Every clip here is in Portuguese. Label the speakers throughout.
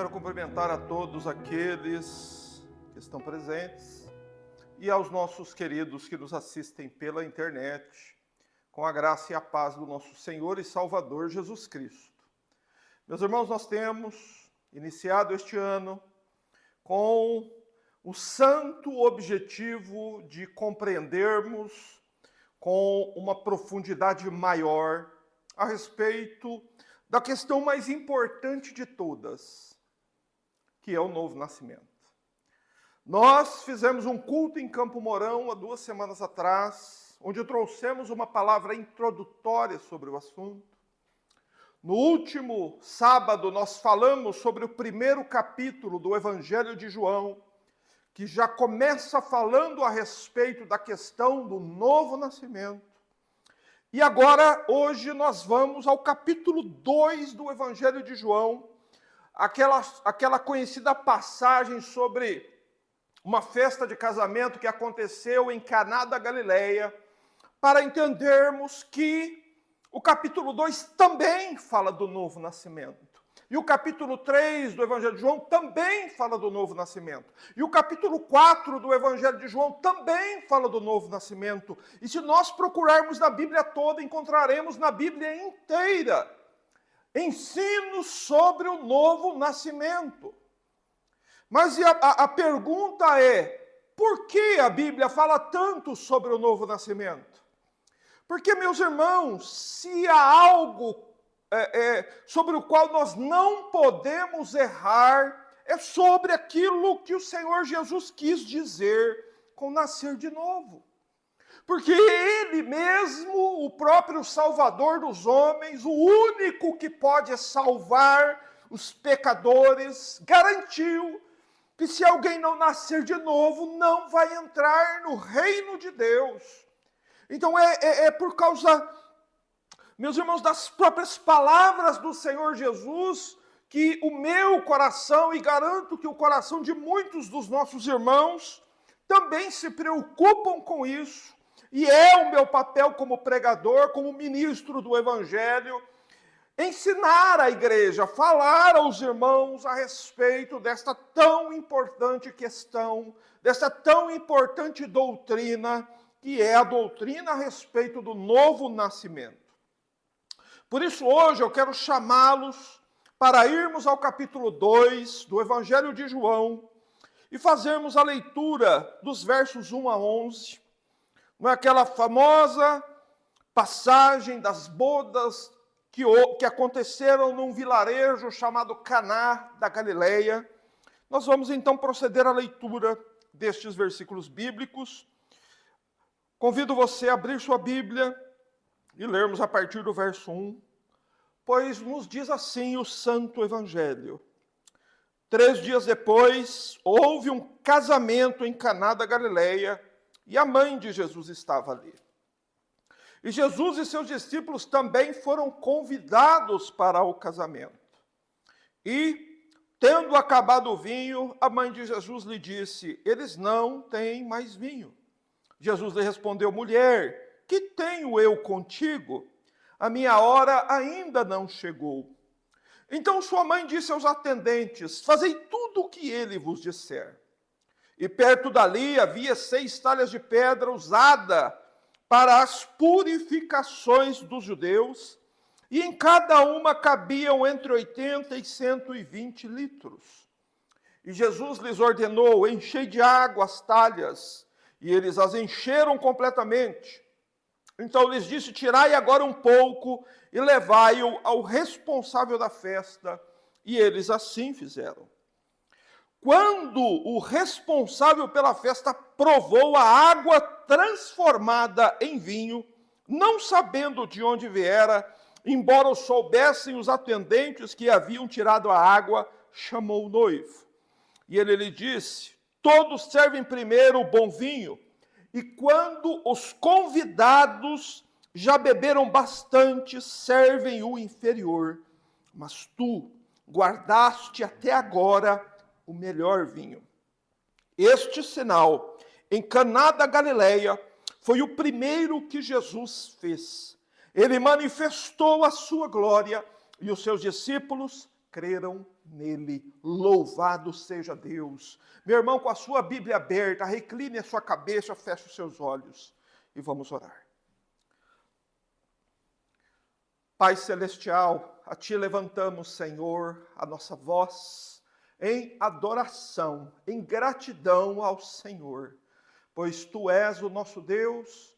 Speaker 1: quero cumprimentar a todos aqueles que estão presentes e aos nossos queridos que nos assistem pela internet, com a graça e a paz do nosso Senhor e Salvador Jesus Cristo. Meus irmãos, nós temos iniciado este ano com o santo objetivo de compreendermos com uma profundidade maior a respeito da questão mais importante de todas, que é o novo nascimento. Nós fizemos um culto em Campo Mourão há 2 semanas atrás, onde trouxemos uma palavra introdutória sobre o assunto. No último sábado, nós falamos sobre o primeiro capítulo do Evangelho de João, que já começa falando a respeito da questão do novo nascimento. E agora, hoje, nós vamos ao capítulo 2 do Evangelho de João, aquela conhecida passagem sobre uma festa de casamento que aconteceu em Caná da Galileia, para entendermos que o capítulo 2 também fala do novo nascimento. E o capítulo 3 do Evangelho de João também fala do novo nascimento. E o capítulo 4 do Evangelho de João também fala do novo nascimento. E se nós procurarmos na Bíblia toda, encontraremos na Bíblia inteira ensinos sobre o novo nascimento. Mas a pergunta é, por que a Bíblia fala tanto sobre o novo nascimento? Porque, meus irmãos, se há algo sobre o qual nós não podemos errar, é sobre aquilo que o Senhor Jesus quis dizer com nascer de novo. Porque Ele mesmo, o próprio Salvador dos homens, o único que pode salvar os pecadores, garantiu que se alguém não nascer de novo, não vai entrar no reino de Deus. Então é por causa, meus irmãos, das próprias palavras do Senhor Jesus, que o meu coração, e garanto que o coração de muitos dos nossos irmãos, também se preocupam com isso, e é o meu papel como pregador, como ministro do Evangelho, ensinar a igreja, falar aos irmãos a respeito desta tão importante questão, desta tão importante doutrina, que é a doutrina a respeito do novo nascimento. Por isso, hoje, eu quero chamá-los para irmos ao capítulo 2 do Evangelho de João e fazermos a leitura dos versos 1 a 11, não é aquela famosa passagem das bodas que aconteceram num vilarejo chamado Caná da Galileia. Nós vamos então proceder à leitura destes versículos bíblicos. Convido você a abrir sua Bíblia e lermos a partir do verso 1, pois nos diz assim o Santo Evangelho. 3 dias depois, houve um casamento em Caná da Galileia e a mãe de Jesus estava ali. E Jesus e seus discípulos também foram convidados para o casamento. E, tendo acabado o vinho, a mãe de Jesus lhe disse: eles não têm mais vinho. Jesus lhe respondeu: mulher, que tenho eu contigo? A minha hora ainda não chegou. Então sua mãe disse aos atendentes: fazei tudo o que ele vos disser. E perto dali havia 6 talhas de pedra usada para as purificações dos judeus, e em cada uma cabiam entre 80 e 120 litros. E Jesus lhes ordenou: enchei de água as talhas, e eles as encheram completamente. Então lhes disse: tirai agora um pouco e levai-o ao responsável da festa. E eles assim fizeram. Quando o responsável pela festa provou a água transformada em vinho, não sabendo de onde viera, embora o soubessem os atendentes que haviam tirado a água, chamou o noivo. E ele lhe disse: todos servem primeiro o bom vinho, e quando os convidados já beberam bastante, servem o inferior. Mas tu guardaste até agora o melhor vinho. Este sinal em Caná da Galileia foi o primeiro que Jesus fez. Ele manifestou a sua glória e os seus discípulos creram nele. Louvado seja Deus. Meu irmão, com a sua Bíblia aberta, recline a sua cabeça, feche os seus olhos e vamos orar. Pai Celestial, a Ti levantamos, Senhor, a nossa voz em adoração, em gratidão ao Senhor, pois Tu és o nosso Deus,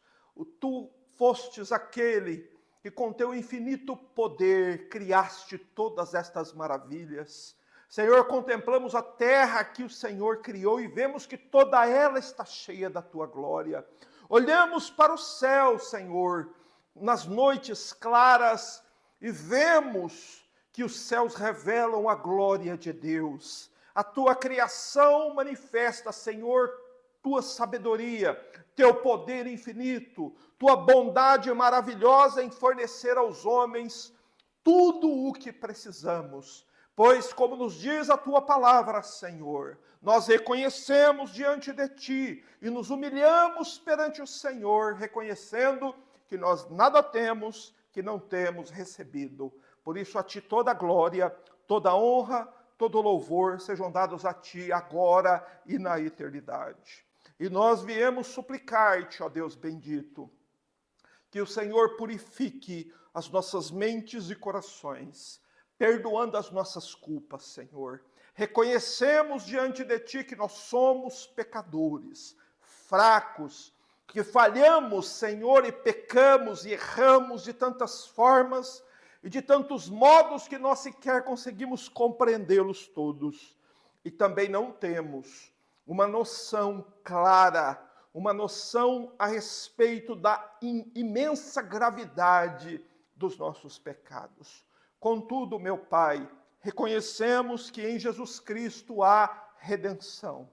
Speaker 1: Tu fostes aquele que com Teu infinito poder criaste todas estas maravilhas. Senhor, contemplamos a terra que o Senhor criou e vemos que toda ela está cheia da Tua glória. Olhamos para o céu, Senhor, nas noites claras e vemos que os céus revelam a glória de Deus. A Tua criação manifesta, Senhor, Tua sabedoria, Teu poder infinito, Tua bondade maravilhosa em fornecer aos homens tudo o que precisamos. Pois, como nos diz a Tua palavra, Senhor, nós reconhecemos diante de Ti e nos humilhamos perante o Senhor, reconhecendo que nós nada temos que não temos recebido. Por isso, a Ti toda a glória, toda a honra, todo o louvor sejam dados a Ti agora e na eternidade. E nós viemos suplicar-te, ó Deus bendito, que o Senhor purifique as nossas mentes e corações, perdoando as nossas culpas, Senhor. Reconhecemos diante de Ti que nós somos pecadores, fracos, que falhamos, Senhor, e pecamos e erramos de tantas formas e de tantos modos que nós sequer conseguimos compreendê-los todos. E também não temos uma noção clara, uma noção a respeito da imensa gravidade dos nossos pecados. Contudo, meu Pai, reconhecemos que em Jesus Cristo há redenção,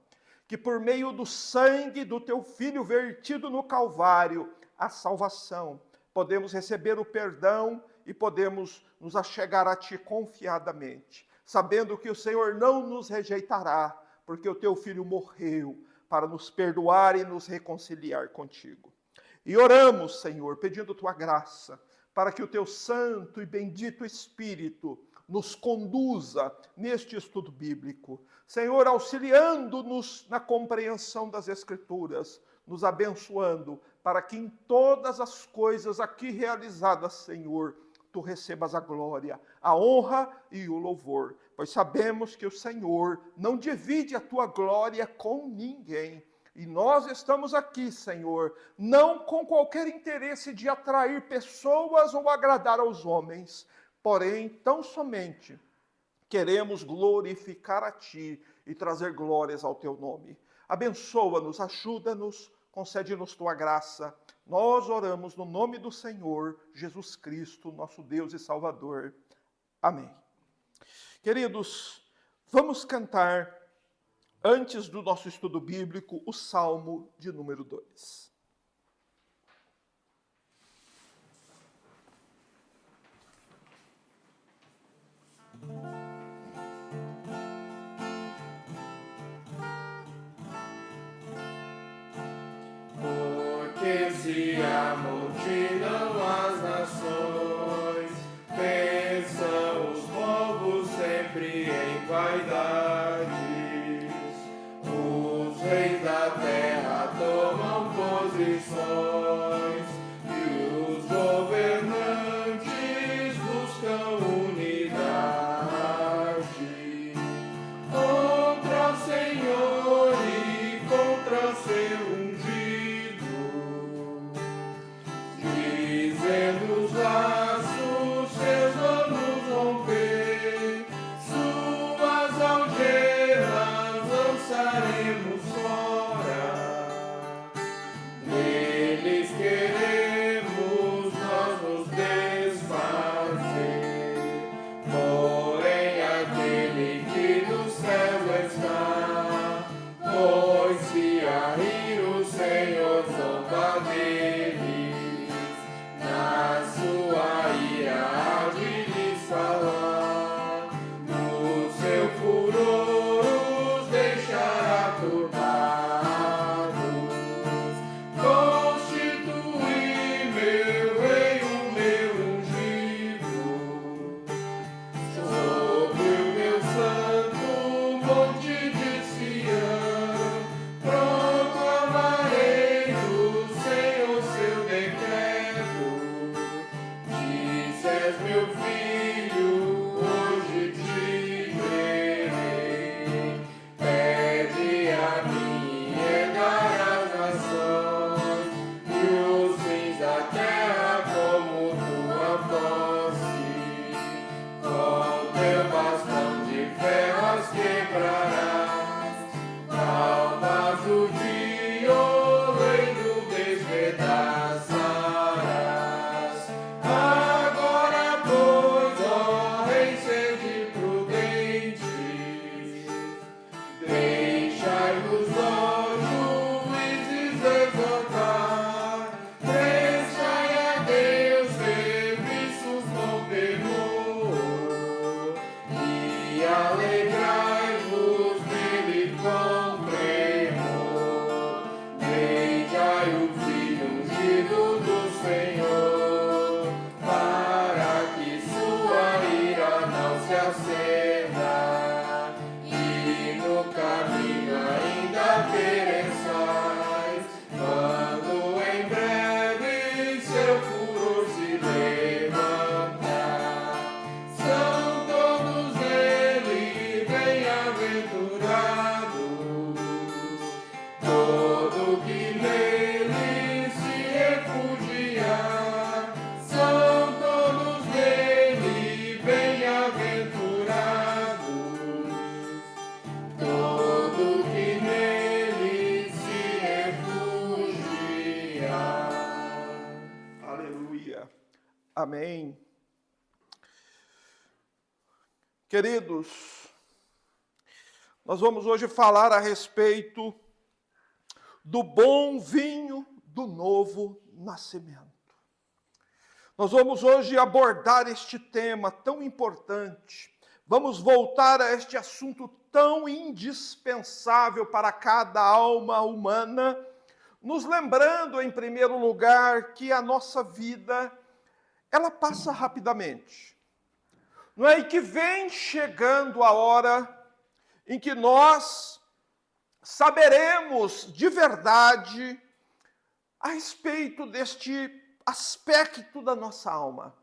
Speaker 1: que por meio do sangue do Teu Filho vertido no Calvário, há salvação. Podemos receber o perdão e podemos nos achegar a Ti confiadamente, sabendo que o Senhor não nos rejeitará, porque o Teu Filho morreu para nos perdoar e nos reconciliar contigo. E oramos, Senhor, pedindo Tua graça, para que o Teu santo e bendito Espírito nos conduza neste estudo bíblico. Senhor, auxiliando-nos na compreensão das Escrituras, nos abençoando, para que em todas as coisas aqui realizadas, Senhor, Tu recebas a glória, a honra e o louvor, pois sabemos que o Senhor não divide a Tua glória com ninguém. E nós estamos aqui, Senhor, não com qualquer interesse de atrair pessoas ou agradar aos homens, porém, tão somente queremos glorificar a Ti e trazer glórias ao Teu nome. Abençoa-nos, ajuda-nos, concede-nos Tua graça. Nós oramos no nome do Senhor Jesus Cristo, nosso Deus e Salvador. Amém. Queridos, vamos cantar, antes do nosso estudo bíblico, o Salmo de número 2.
Speaker 2: Porque se amontinam as nações, pensam os povos sempre em vaidades. Os reis da terra tomam posições e os governantes buscam unidade contra o Senhor e contra o seu ungido, dizendo os laços seus vamos romper, suas algemas lançaremos fora. Nele
Speaker 1: Amém. Queridos, nós vamos hoje falar a respeito do bom vinho do novo nascimento. Nós vamos hoje abordar este tema tão importante. Vamos voltar a este assunto tão indispensável para cada alma humana, nos lembrando, em primeiro lugar, que a nossa vida, ela passa rapidamente. Não é? E que vem chegando a hora em que nós saberemos de verdade a respeito deste aspecto da nossa alma.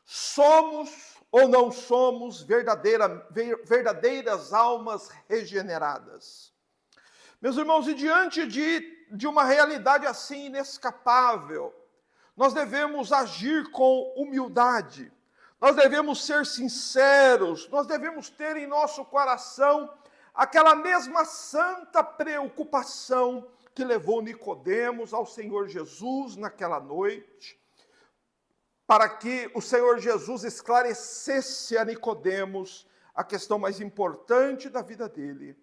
Speaker 1: Somos ou não somos verdadeiras almas regeneradas? Meus irmãos, e diante de uma realidade assim inescapável, nós devemos agir com humildade, nós devemos ser sinceros, nós devemos ter em nosso coração aquela mesma santa preocupação que levou Nicodemos ao Senhor Jesus naquela noite, para que o Senhor Jesus esclarecesse a Nicodemos a questão mais importante da vida dele.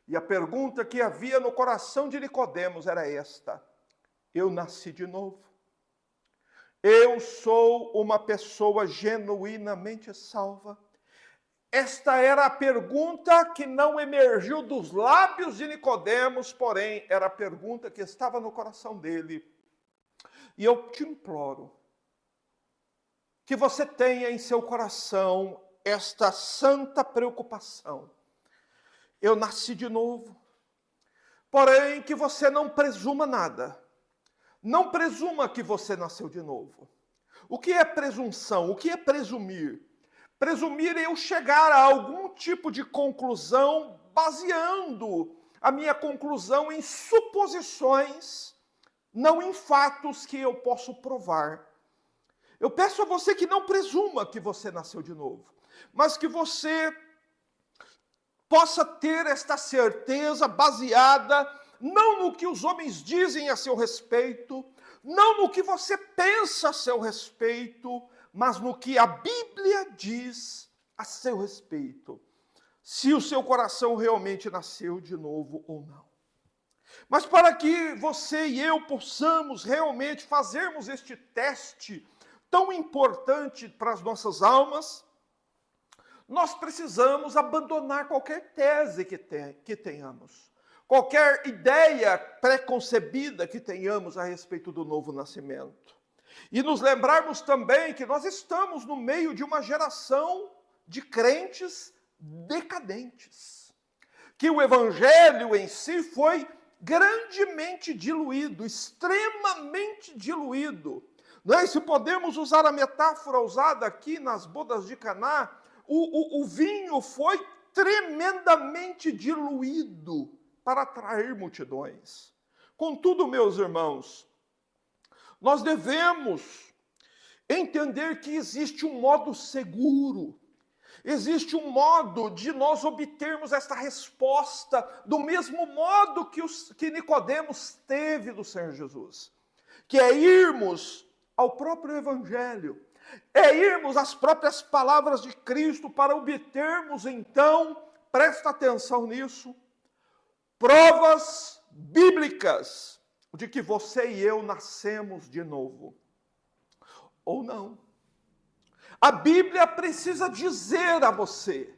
Speaker 1: E a pergunta que havia no coração de Nicodemos era esta: eu nasci de novo? Eu sou uma pessoa genuinamente salva? Esta era a pergunta que não emergiu dos lábios de Nicodemos, porém era a pergunta que estava no coração dele. E eu te imploro que você tenha em seu coração esta santa preocupação. Eu nasci de novo, porém que você não presuma nada. Não presuma que você nasceu de novo. O que é presunção? O que é presumir? Presumir é eu chegar a algum tipo de conclusão baseando a minha conclusão em suposições, não em fatos que eu posso provar. Eu peço a você que não presuma que você nasceu de novo, mas que você possa ter esta certeza baseada não no que os homens dizem a seu respeito, não no que você pensa a seu respeito, mas no que a Bíblia diz a seu respeito, se o seu coração realmente nasceu de novo ou não. Mas para que você e eu possamos realmente fazermos este teste tão importante para as nossas almas, nós precisamos abandonar qualquer tese que tenhamos, qualquer ideia preconcebida que tenhamos a respeito do novo nascimento. E nos lembrarmos também que nós estamos no meio de uma geração de crentes decadentes, que o evangelho em si foi grandemente diluído, extremamente diluído. Não é? Se podemos usar a metáfora usada aqui nas bodas de Caná, o vinho foi tremendamente diluído para atrair multidões. Contudo, meus irmãos, nós devemos entender que existe um modo seguro, existe um modo de nós obtermos esta resposta do mesmo modo que Nicodemos teve do Senhor Jesus, que é irmos ao próprio Evangelho, é irmos às próprias palavras de Cristo para obtermos então, presta atenção nisso, provas bíblicas de que você e eu nascemos de novo, ou não. A Bíblia precisa dizer a você,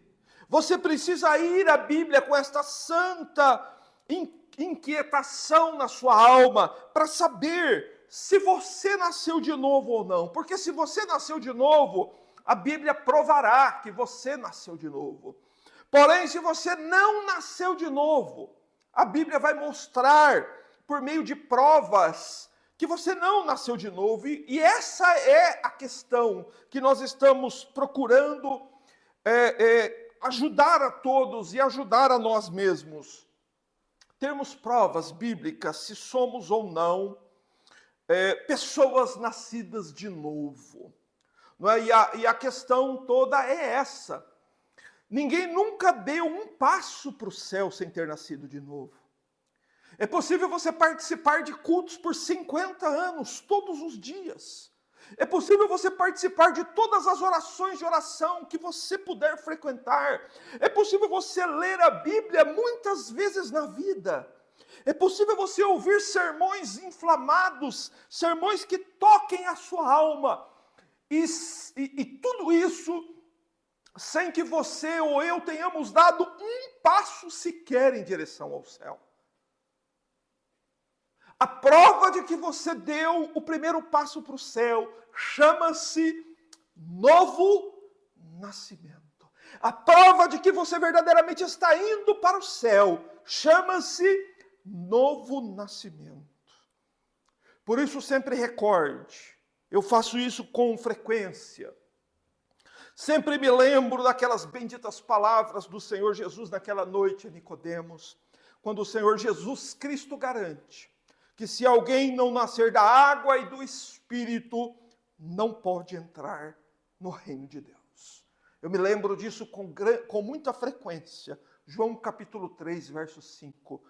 Speaker 1: você precisa ir à Bíblia com esta santa inquietação na sua alma, para saber se você nasceu de novo ou não, porque se você nasceu de novo, a Bíblia provará que você nasceu de novo. Porém, se você não nasceu de novo, a Bíblia vai mostrar, por meio de provas, que você não nasceu de novo. E essa é a questão que nós estamos procurando ajudar a todos e ajudar a nós mesmos. Termos provas bíblicas se somos ou não pessoas nascidas de novo. Não é? E a questão toda é essa. Ninguém nunca deu um passo para o céu sem ter nascido de novo. É possível você participar de cultos por 50 anos, todos os dias. É possível você participar de todas as orações de oração que você puder frequentar. É possível você ler a Bíblia muitas vezes na vida. É possível você ouvir sermões inflamados, sermões que toquem a sua alma. E tudo isso sem que você ou eu tenhamos dado um passo sequer em direção ao céu. A prova de que você deu o primeiro passo para o céu chama-se novo nascimento. A prova de que você verdadeiramente está indo para o céu chama-se novo nascimento. Por isso, sempre recorde, eu faço isso com frequência. Sempre me lembro daquelas benditas palavras do Senhor Jesus naquela noite em Nicodemos, quando o Senhor Jesus Cristo garante que se alguém não nascer da água e do Espírito, não pode entrar no reino de Deus. Eu me lembro disso com muita frequência. João capítulo 3, verso 5.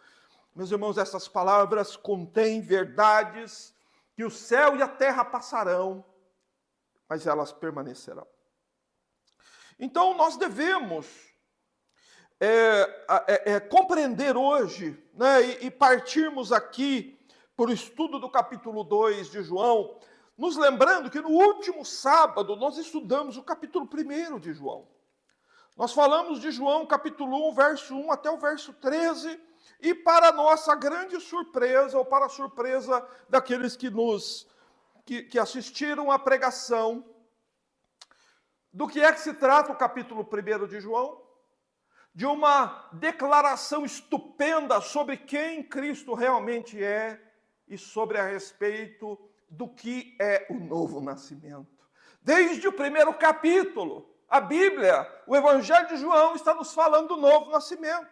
Speaker 1: Meus irmãos, essas palavras contêm verdades que o céu e a terra passarão, mas elas permanecerão. Então, nós devemos compreender hoje, né, e partirmos aqui para o estudo do capítulo 2 de João, nos lembrando que no último sábado nós estudamos o capítulo 1 de João. Nós falamos de João capítulo 1, verso 1 até o verso 13, e para nossa grande surpresa, ou para a surpresa daqueles que assistiram à pregação, do que é que se trata o capítulo 1 de João? De uma declaração estupenda sobre quem Cristo realmente é e sobre a respeito do que é o novo nascimento. Desde o primeiro capítulo, a Bíblia, o Evangelho de João está nos falando do novo nascimento.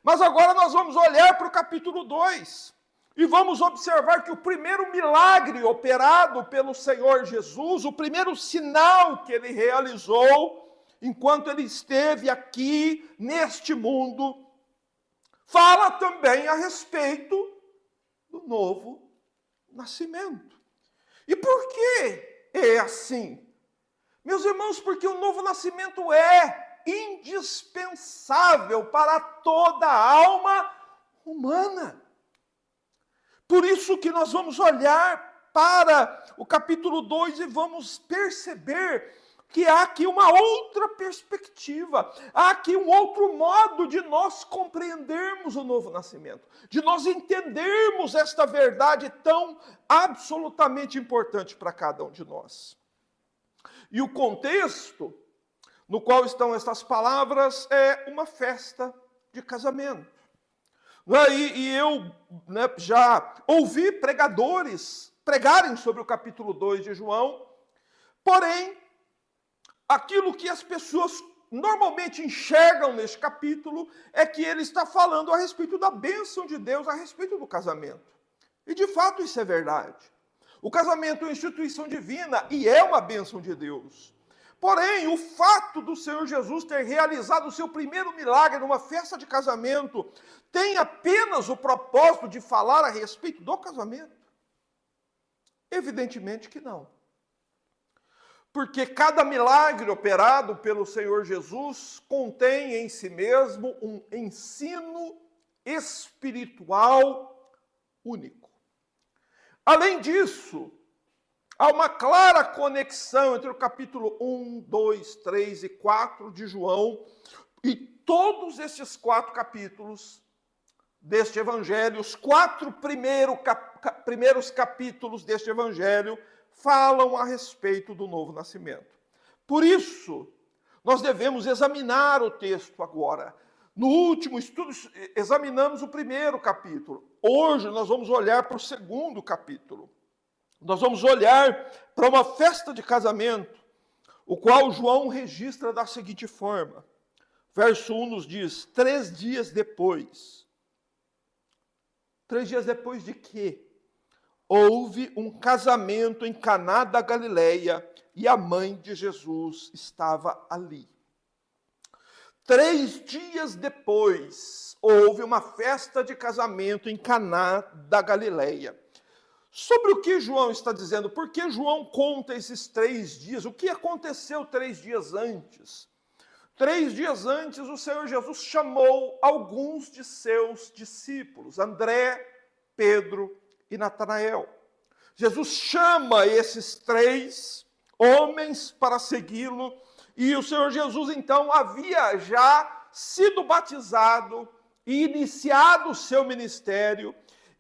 Speaker 1: Mas agora nós vamos olhar para o capítulo 2 e vamos observar que o primeiro milagre operado pelo Senhor Jesus, o primeiro sinal que ele realizou enquanto ele esteve aqui neste mundo, fala também a respeito do novo nascimento. E por que é assim? Meus irmãos, porque o novo nascimento é indispensável para toda a alma humana. Por isso que nós vamos olhar para o capítulo 2 e vamos perceber que há aqui uma outra perspectiva, há aqui um outro modo de nós compreendermos o novo nascimento, de nós entendermos esta verdade tão absolutamente importante para cada um de nós. E o contexto no qual estão estas palavras é uma festa de casamento. E eu já ouvi pregadores pregarem sobre o capítulo 2 de João, porém, aquilo que as pessoas normalmente enxergam neste capítulo é que ele está falando a respeito da bênção de Deus, a respeito do casamento. E de fato isso é verdade. O casamento é uma instituição divina e é uma bênção de Deus. Porém, o fato do Senhor Jesus ter realizado o seu primeiro milagre numa festa de casamento tem apenas o propósito de falar a respeito do casamento? Evidentemente que não. Porque cada milagre operado pelo Senhor Jesus contém em si mesmo um ensino espiritual único. Além disso, há uma clara conexão entre o capítulo 1, 2, 3 e 4 de João e todos esses 4 capítulos deste evangelho, os 4 primeiros capítulos deste evangelho, falam a respeito do novo nascimento. Por isso, nós devemos examinar o texto agora. No último estudo, examinamos o primeiro capítulo. Hoje, nós vamos olhar para o segundo capítulo. Nós vamos olhar para uma festa de casamento, o qual João registra da seguinte forma. Verso 1 nos diz, 3 dias depois. 3 dias depois de quê? Houve um casamento em Caná da Galileia e a mãe de Jesus estava ali. 3 dias depois, houve uma festa de casamento em Caná da Galileia. Sobre o que João está dizendo? Por que João conta esses 3 dias? O que aconteceu 3 dias antes? 3 dias antes, o Senhor Jesus chamou alguns de seus discípulos, André, Pedro e Natanael. Jesus chama esses 3 homens para segui-lo, e o Senhor Jesus, então, havia já sido batizado e iniciado o seu ministério,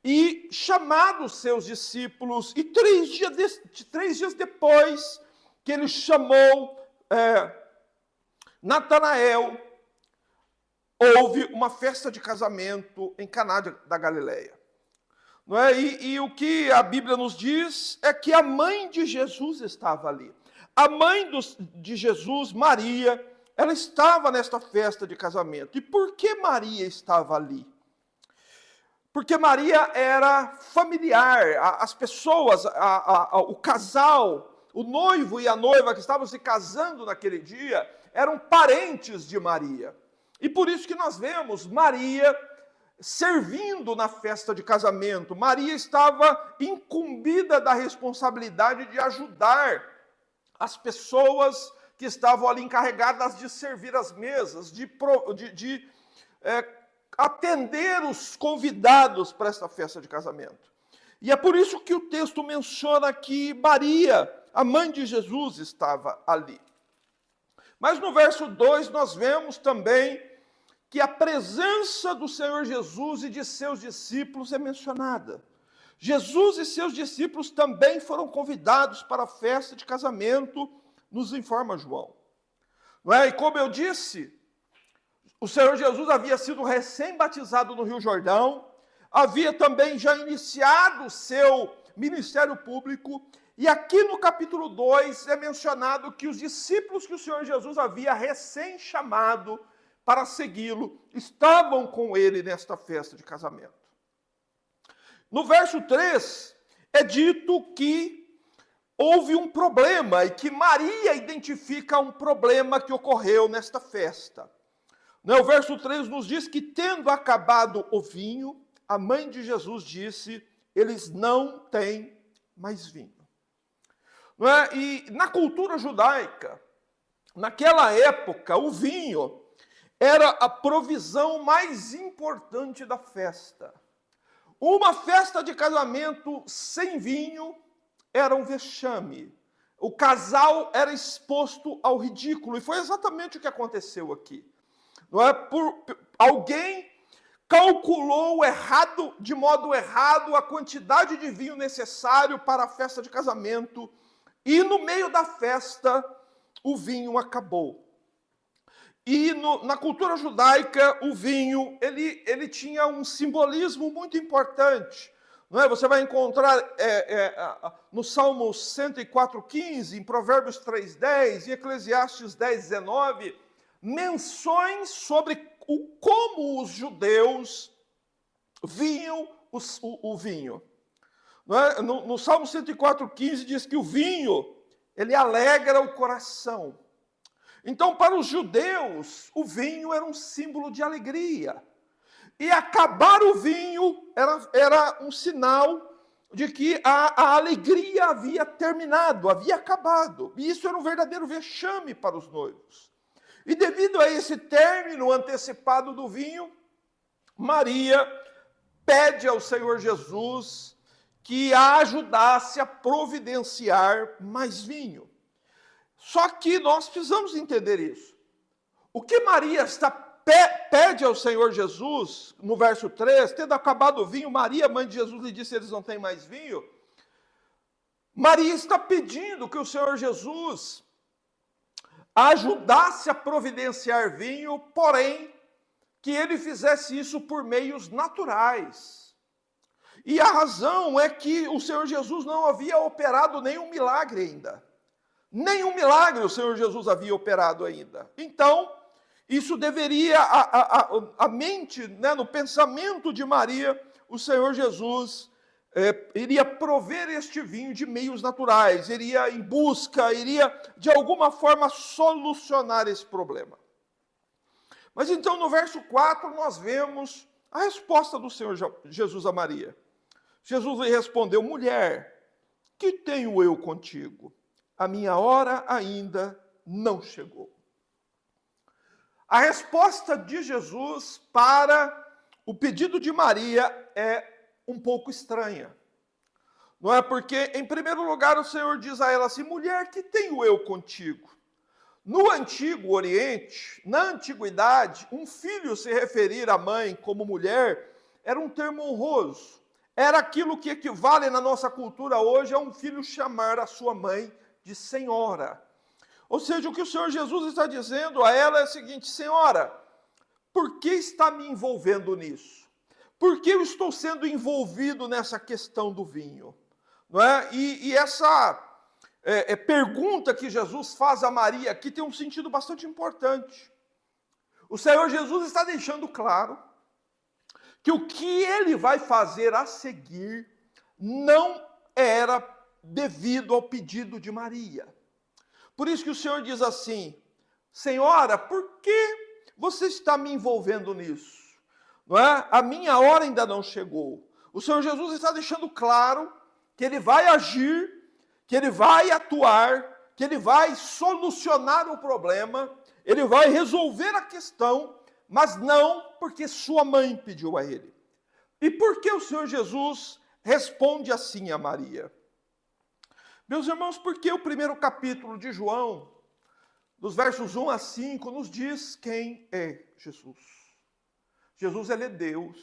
Speaker 1: e chamado os seus discípulos, e 3 dias depois que ele chamou Natanael, houve uma festa de casamento em Caná da Galileia. Não é? E o que a Bíblia nos diz é que a mãe de Jesus estava ali. A mãe de Jesus, Maria, ela estava nesta festa de casamento. E por que Maria estava ali? Porque Maria era familiar, as pessoas, o casal, o noivo e a noiva que estavam se casando naquele dia, eram parentes de Maria. E por isso que nós vemos Maria servindo na festa de casamento. Maria estava incumbida da responsabilidade de ajudar as pessoas que estavam ali encarregadas de servir as mesas, de atender os convidados para esta festa de casamento. E é por isso que o texto menciona que Maria, a mãe de Jesus, estava ali. Mas no verso 2 nós vemos também que a presença do Senhor Jesus e de seus discípulos é mencionada. Jesus e seus discípulos também foram convidados para a festa de casamento, nos informa João. Não é? E como eu disse, o Senhor Jesus havia sido recém-batizado no Rio Jordão, havia também já iniciado o seu ministério público, e aqui no capítulo 2 é mencionado que os discípulos que o Senhor Jesus havia recém-chamado para segui-lo estavam com ele nesta festa de casamento. No verso 3 é dito que houve um problema e que Maria identifica um problema que ocorreu nesta festa. O verso 3 nos diz que, tendo acabado o vinho, a mãe de Jesus disse: eles não têm mais vinho. Não é? E na cultura judaica, naquela época, o vinho era a provisão mais importante da festa. Uma festa de casamento sem vinho era um vexame. O casal era exposto ao ridículo, e foi exatamente o que aconteceu aqui. Não é? Alguém calculou errado, de modo errado, a quantidade de vinho necessário para a festa de casamento, e no meio da festa o vinho acabou. E na cultura judaica, o vinho, ele tinha um simbolismo muito importante. Não é? Você vai encontrar no Salmo 104:15, em Provérbios 3:10, em Eclesiastes 10:19, menções sobre como os judeus viam o vinho. Não é? No Salmo 104:15 diz que o vinho, ele alegra o coração. Então, para os judeus, o vinho era um símbolo de alegria. E acabar o vinho era um sinal de que a alegria havia terminado, havia acabado. E isso era um verdadeiro vexame para os noivos. E devido a esse término antecipado do vinho, Maria pede ao Senhor Jesus que a ajudasse a providenciar mais vinho. Só que nós precisamos entender isso. O que Maria pede ao Senhor Jesus, no verso 3, tendo acabado o vinho, Maria, mãe de Jesus, lhe disse: eles não têm mais vinho. Maria está pedindo que o Senhor Jesus ajudasse a providenciar vinho, porém, que ele fizesse isso por meios naturais. E a razão é que o Senhor Jesus não havia operado nenhum milagre ainda. Nenhum milagre o Senhor Jesus havia operado ainda. Então, isso deveria, a mente, né, no pensamento de Maria, o Senhor Jesus iria prover este vinho de meios naturais, iria em busca, iria de alguma forma solucionar esse problema. Mas então no verso 4 nós vemos a resposta do Senhor Jesus a Maria. Jesus lhe respondeu: mulher, que tenho eu contigo? A minha hora ainda não chegou. A resposta de Jesus para o pedido de Maria é um pouco estranha. Não é? Porque, em primeiro lugar, o Senhor diz a ela assim: mulher, que tenho eu contigo? No Antigo Oriente, na Antiguidade, um filho se referir à mãe como mulher era um termo honroso. Era aquilo que equivale na nossa cultura hoje a um filho chamar a sua mãe de senhora. Ou seja, o que o Senhor Jesus está dizendo a ela é o seguinte: senhora, por que está me envolvendo nisso? Por que eu estou sendo envolvido nessa questão do vinho? Não é? E essa pergunta que Jesus faz a Maria aqui tem um sentido bastante importante. O Senhor Jesus está deixando claro que o que ele vai fazer a seguir não era devido ao pedido de Maria. Por isso que o Senhor diz assim: senhora, por que você está me envolvendo nisso? Não é? A minha hora ainda não chegou. O Senhor Jesus está deixando claro que ele vai agir, que ele vai atuar, que ele vai solucionar o problema, ele vai resolver a questão, mas não porque sua mãe pediu a ele. E por que o Senhor Jesus responde assim a Maria? Meus irmãos, porque o primeiro capítulo de João, dos versos 1 a 5, nos diz quem é Jesus. Jesus, ele é Deus.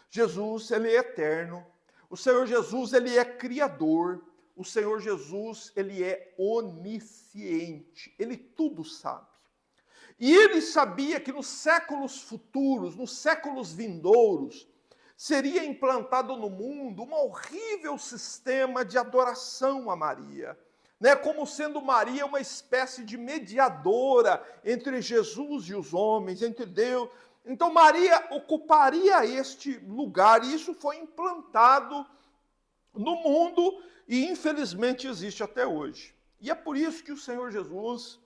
Speaker 1: Jesus, ele é eterno. O Senhor Jesus, ele é criador. O Senhor Jesus, ele é onisciente. Ele tudo sabe. E ele sabia que nos séculos futuros, nos séculos vindouros, seria implantado no mundo um horrível sistema de adoração a Maria, né? Como sendo Maria uma espécie de mediadora entre Jesus e os homens, entre Deus. Então Maria ocuparia este lugar, e isso foi implantado no mundo e infelizmente existe até hoje. E é por isso que o Senhor Jesus,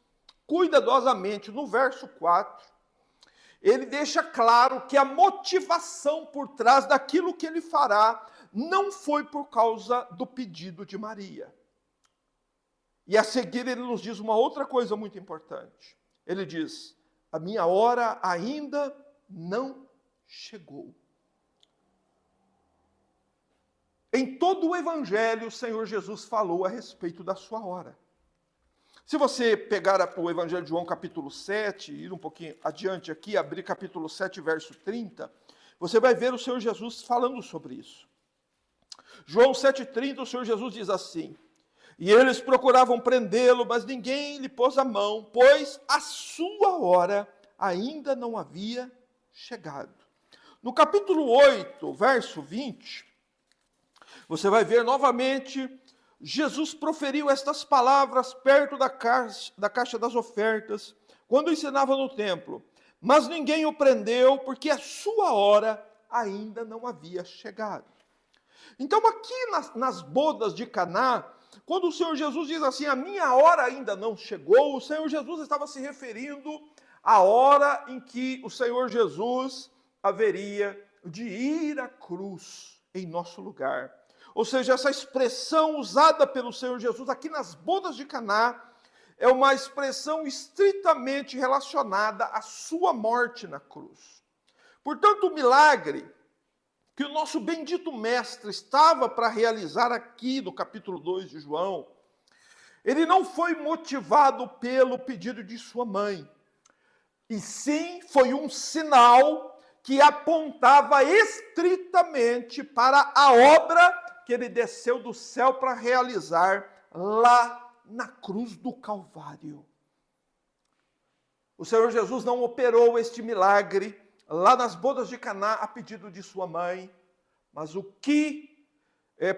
Speaker 1: cuidadosamente, no verso 4, ele deixa claro que a motivação por trás daquilo que ele fará não foi por causa do pedido de Maria. E a seguir ele nos diz uma outra coisa muito importante. Ele diz: a minha hora ainda não chegou. Em todo o Evangelho, o Senhor Jesus falou a respeito da sua hora. Se você pegar o Evangelho de João capítulo 7, ir um pouquinho adiante aqui, abrir capítulo 7, verso 30, você vai ver o Senhor Jesus falando sobre isso. João 7,30, o Senhor Jesus diz assim: e eles procuravam prendê-lo, mas ninguém lhe pôs a mão, pois a sua hora ainda não havia chegado. No capítulo 8, verso 20, você vai ver novamente Jesus proferiu estas palavras perto da caixa das ofertas, quando ensinava no templo. Mas ninguém o prendeu, porque a sua hora ainda não havia chegado. Então aqui nas bodas de Caná, quando o Senhor Jesus diz assim, a minha hora ainda não chegou, o Senhor Jesus estava se referindo à hora em que o Senhor Jesus haveria de ir à cruz em nosso lugar. Ou seja, essa expressão usada pelo Senhor Jesus aqui nas bodas de Caná é uma expressão estritamente relacionada à sua morte na cruz. Portanto, o milagre que o nosso bendito mestre estava para realizar aqui no capítulo 2 de João, ele não foi motivado pelo pedido de sua mãe, e sim foi um sinal que apontava estritamente para a obra que ele desceu do céu para realizar lá na cruz do Calvário. O Senhor Jesus não operou este milagre lá nas bodas de Caná a pedido de sua mãe, mas o que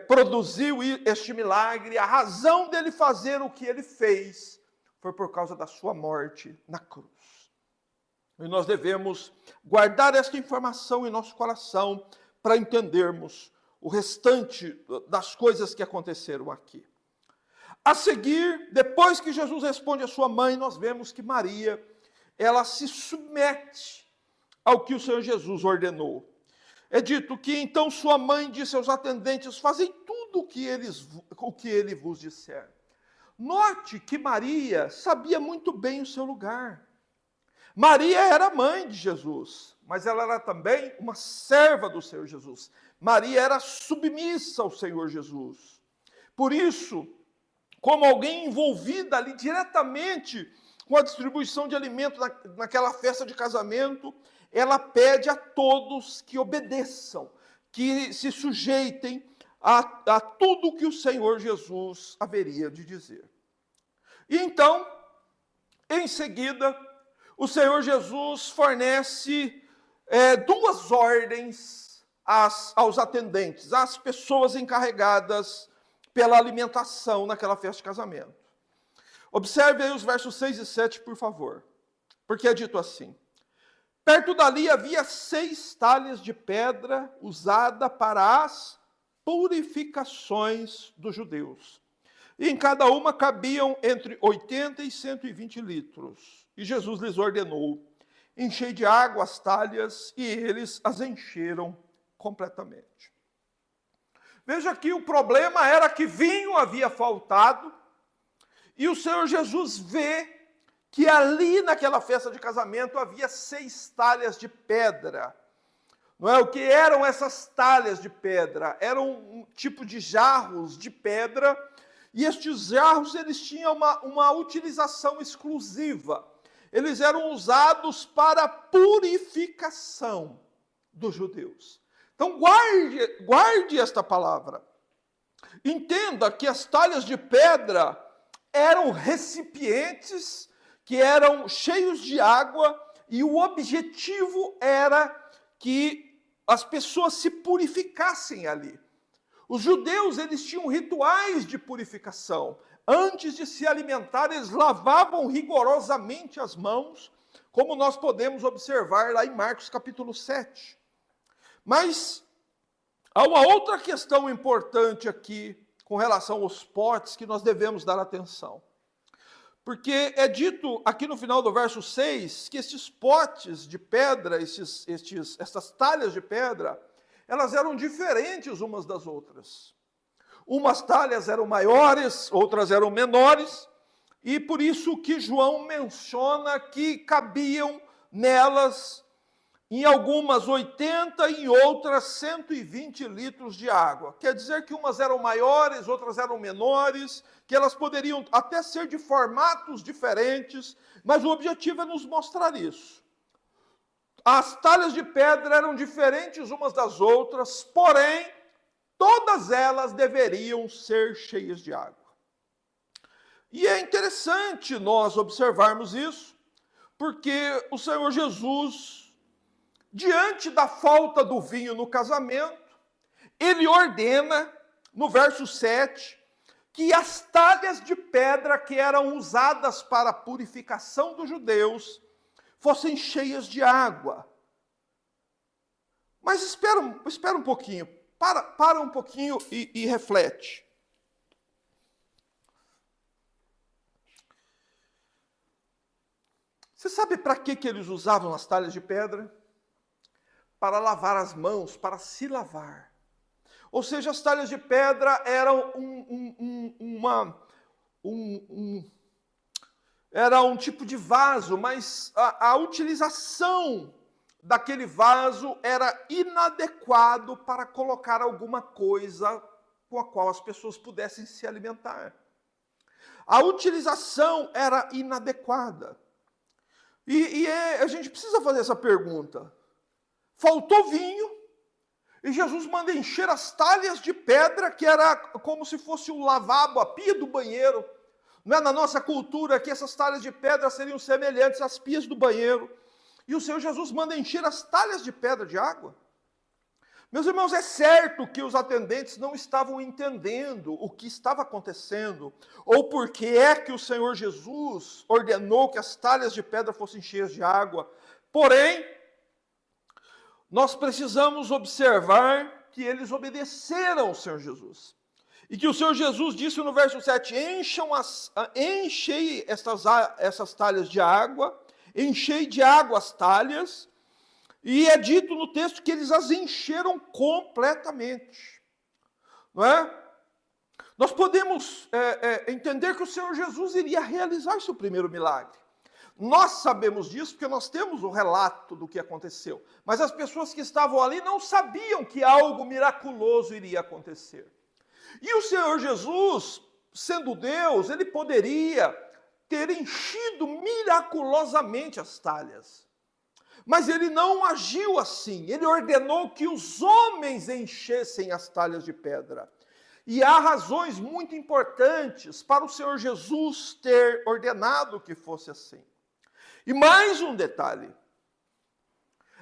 Speaker 1: produziu este milagre, a razão dele fazer o que ele fez, foi por causa da sua morte na cruz. E nós devemos guardar esta informação em nosso coração para entendermos o restante das coisas que aconteceram aqui. A seguir, depois que Jesus responde à sua mãe, nós vemos que Maria, ela se submete ao que o Senhor Jesus ordenou. é dito que então sua mãe disse aos atendentes: fazei tudo o que ele vos disser. Note que Maria sabia muito bem o seu lugar. Maria era mãe de Jesus, mas ela era também uma serva do Senhor Jesus. Maria era submissa ao Senhor Jesus. Por isso, como alguém envolvida ali diretamente com a distribuição de alimentos naquela festa de casamento, ela pede a todos que obedeçam, que se sujeitem a tudo que o Senhor Jesus haveria de dizer. E então, em seguida, o Senhor Jesus fornece duas ordens aos atendentes, às pessoas encarregadas pela alimentação naquela festa de casamento. Observe aí os versos 6 e 7, por favor, porque é dito assim: perto dali havia 6 talhas de pedra usada para as purificações dos judeus. E em cada uma cabiam entre 80 e 120 litros. E Jesus lhes ordenou: enchei de água as talhas, e eles as encheram completamente. Veja que o problema era que vinho havia faltado, e o Senhor Jesus vê que ali naquela festa de casamento havia 6 talhas de pedra. Não é? O que eram essas talhas de pedra? Eram um tipo de jarros de pedra, e estes jarros eles tinham uma utilização exclusiva. Eles eram usados para a purificação dos judeus. Então guarde esta palavra. Entenda que as talhas de pedra eram recipientes que eram cheios de água, e o objetivo era que as pessoas se purificassem ali. Os judeus, eles tinham rituais de purificação. Antes de se alimentar, eles lavavam rigorosamente as mãos, como nós podemos observar lá em Marcos capítulo 7. Mas há uma outra questão importante aqui com relação aos potes que nós devemos dar atenção. Porque é dito aqui no final do verso 6 que esses potes de pedra, essas talhas de pedra, elas eram diferentes umas das outras. Umas talhas eram maiores, outras eram menores, e por isso que João menciona que cabiam nelas, em algumas 80 e em outras 120 litros de água. Quer dizer que umas eram maiores, outras eram menores, que elas poderiam até ser de formatos diferentes, mas o objetivo é nos mostrar isso. As talhas de pedra eram diferentes umas das outras, porém, todas elas deveriam ser cheias de água. E é interessante nós observarmos isso, porque o Senhor Jesus, diante da falta do vinho no casamento, ele ordena, no verso 7, que as talhas de pedra que eram usadas para a purificação dos judeus fossem cheias de água. Mas espera um pouquinho, para um pouquinho e reflete. Você sabe para que eles usavam as talhas de pedra? Para lavar as mãos, para se lavar. Ou seja, as talhas de pedra eram era um tipo de vaso, mas a utilização daquele vaso era inadequado para colocar alguma coisa com a qual as pessoas pudessem se alimentar. A utilização era inadequada. A gente precisa fazer essa pergunta. Faltou vinho, e Jesus manda encher as talhas de pedra, que era como se fosse o lavabo, a pia do banheiro. Não é na nossa cultura que essas talhas de pedra seriam semelhantes às pias do banheiro. E o Senhor Jesus manda encher as talhas de pedra de água. Meus irmãos, é certo que os atendentes não estavam entendendo o que estava acontecendo, ou por que é que o Senhor Jesus ordenou que as talhas de pedra fossem cheias de água. Porém, nós precisamos observar que eles obedeceram ao Senhor Jesus. E que o Senhor Jesus disse no verso 7, enchei essas talhas de água, enchei de água as talhas, E é dito no texto que eles as encheram completamente. Não é? Nós podemos entender que o Senhor Jesus iria realizar seu primeiro milagre. Nós sabemos disso porque nós temos o relato do que aconteceu. Mas as pessoas que estavam ali não sabiam que algo miraculoso iria acontecer. E o Senhor Jesus, sendo Deus, ele poderia ter enchido miraculosamente as talhas. Mas ele não agiu assim. Ele ordenou que os homens enchessem as talhas de pedra. E há razões muito importantes para o Senhor Jesus ter ordenado que fosse assim. E mais um detalhe.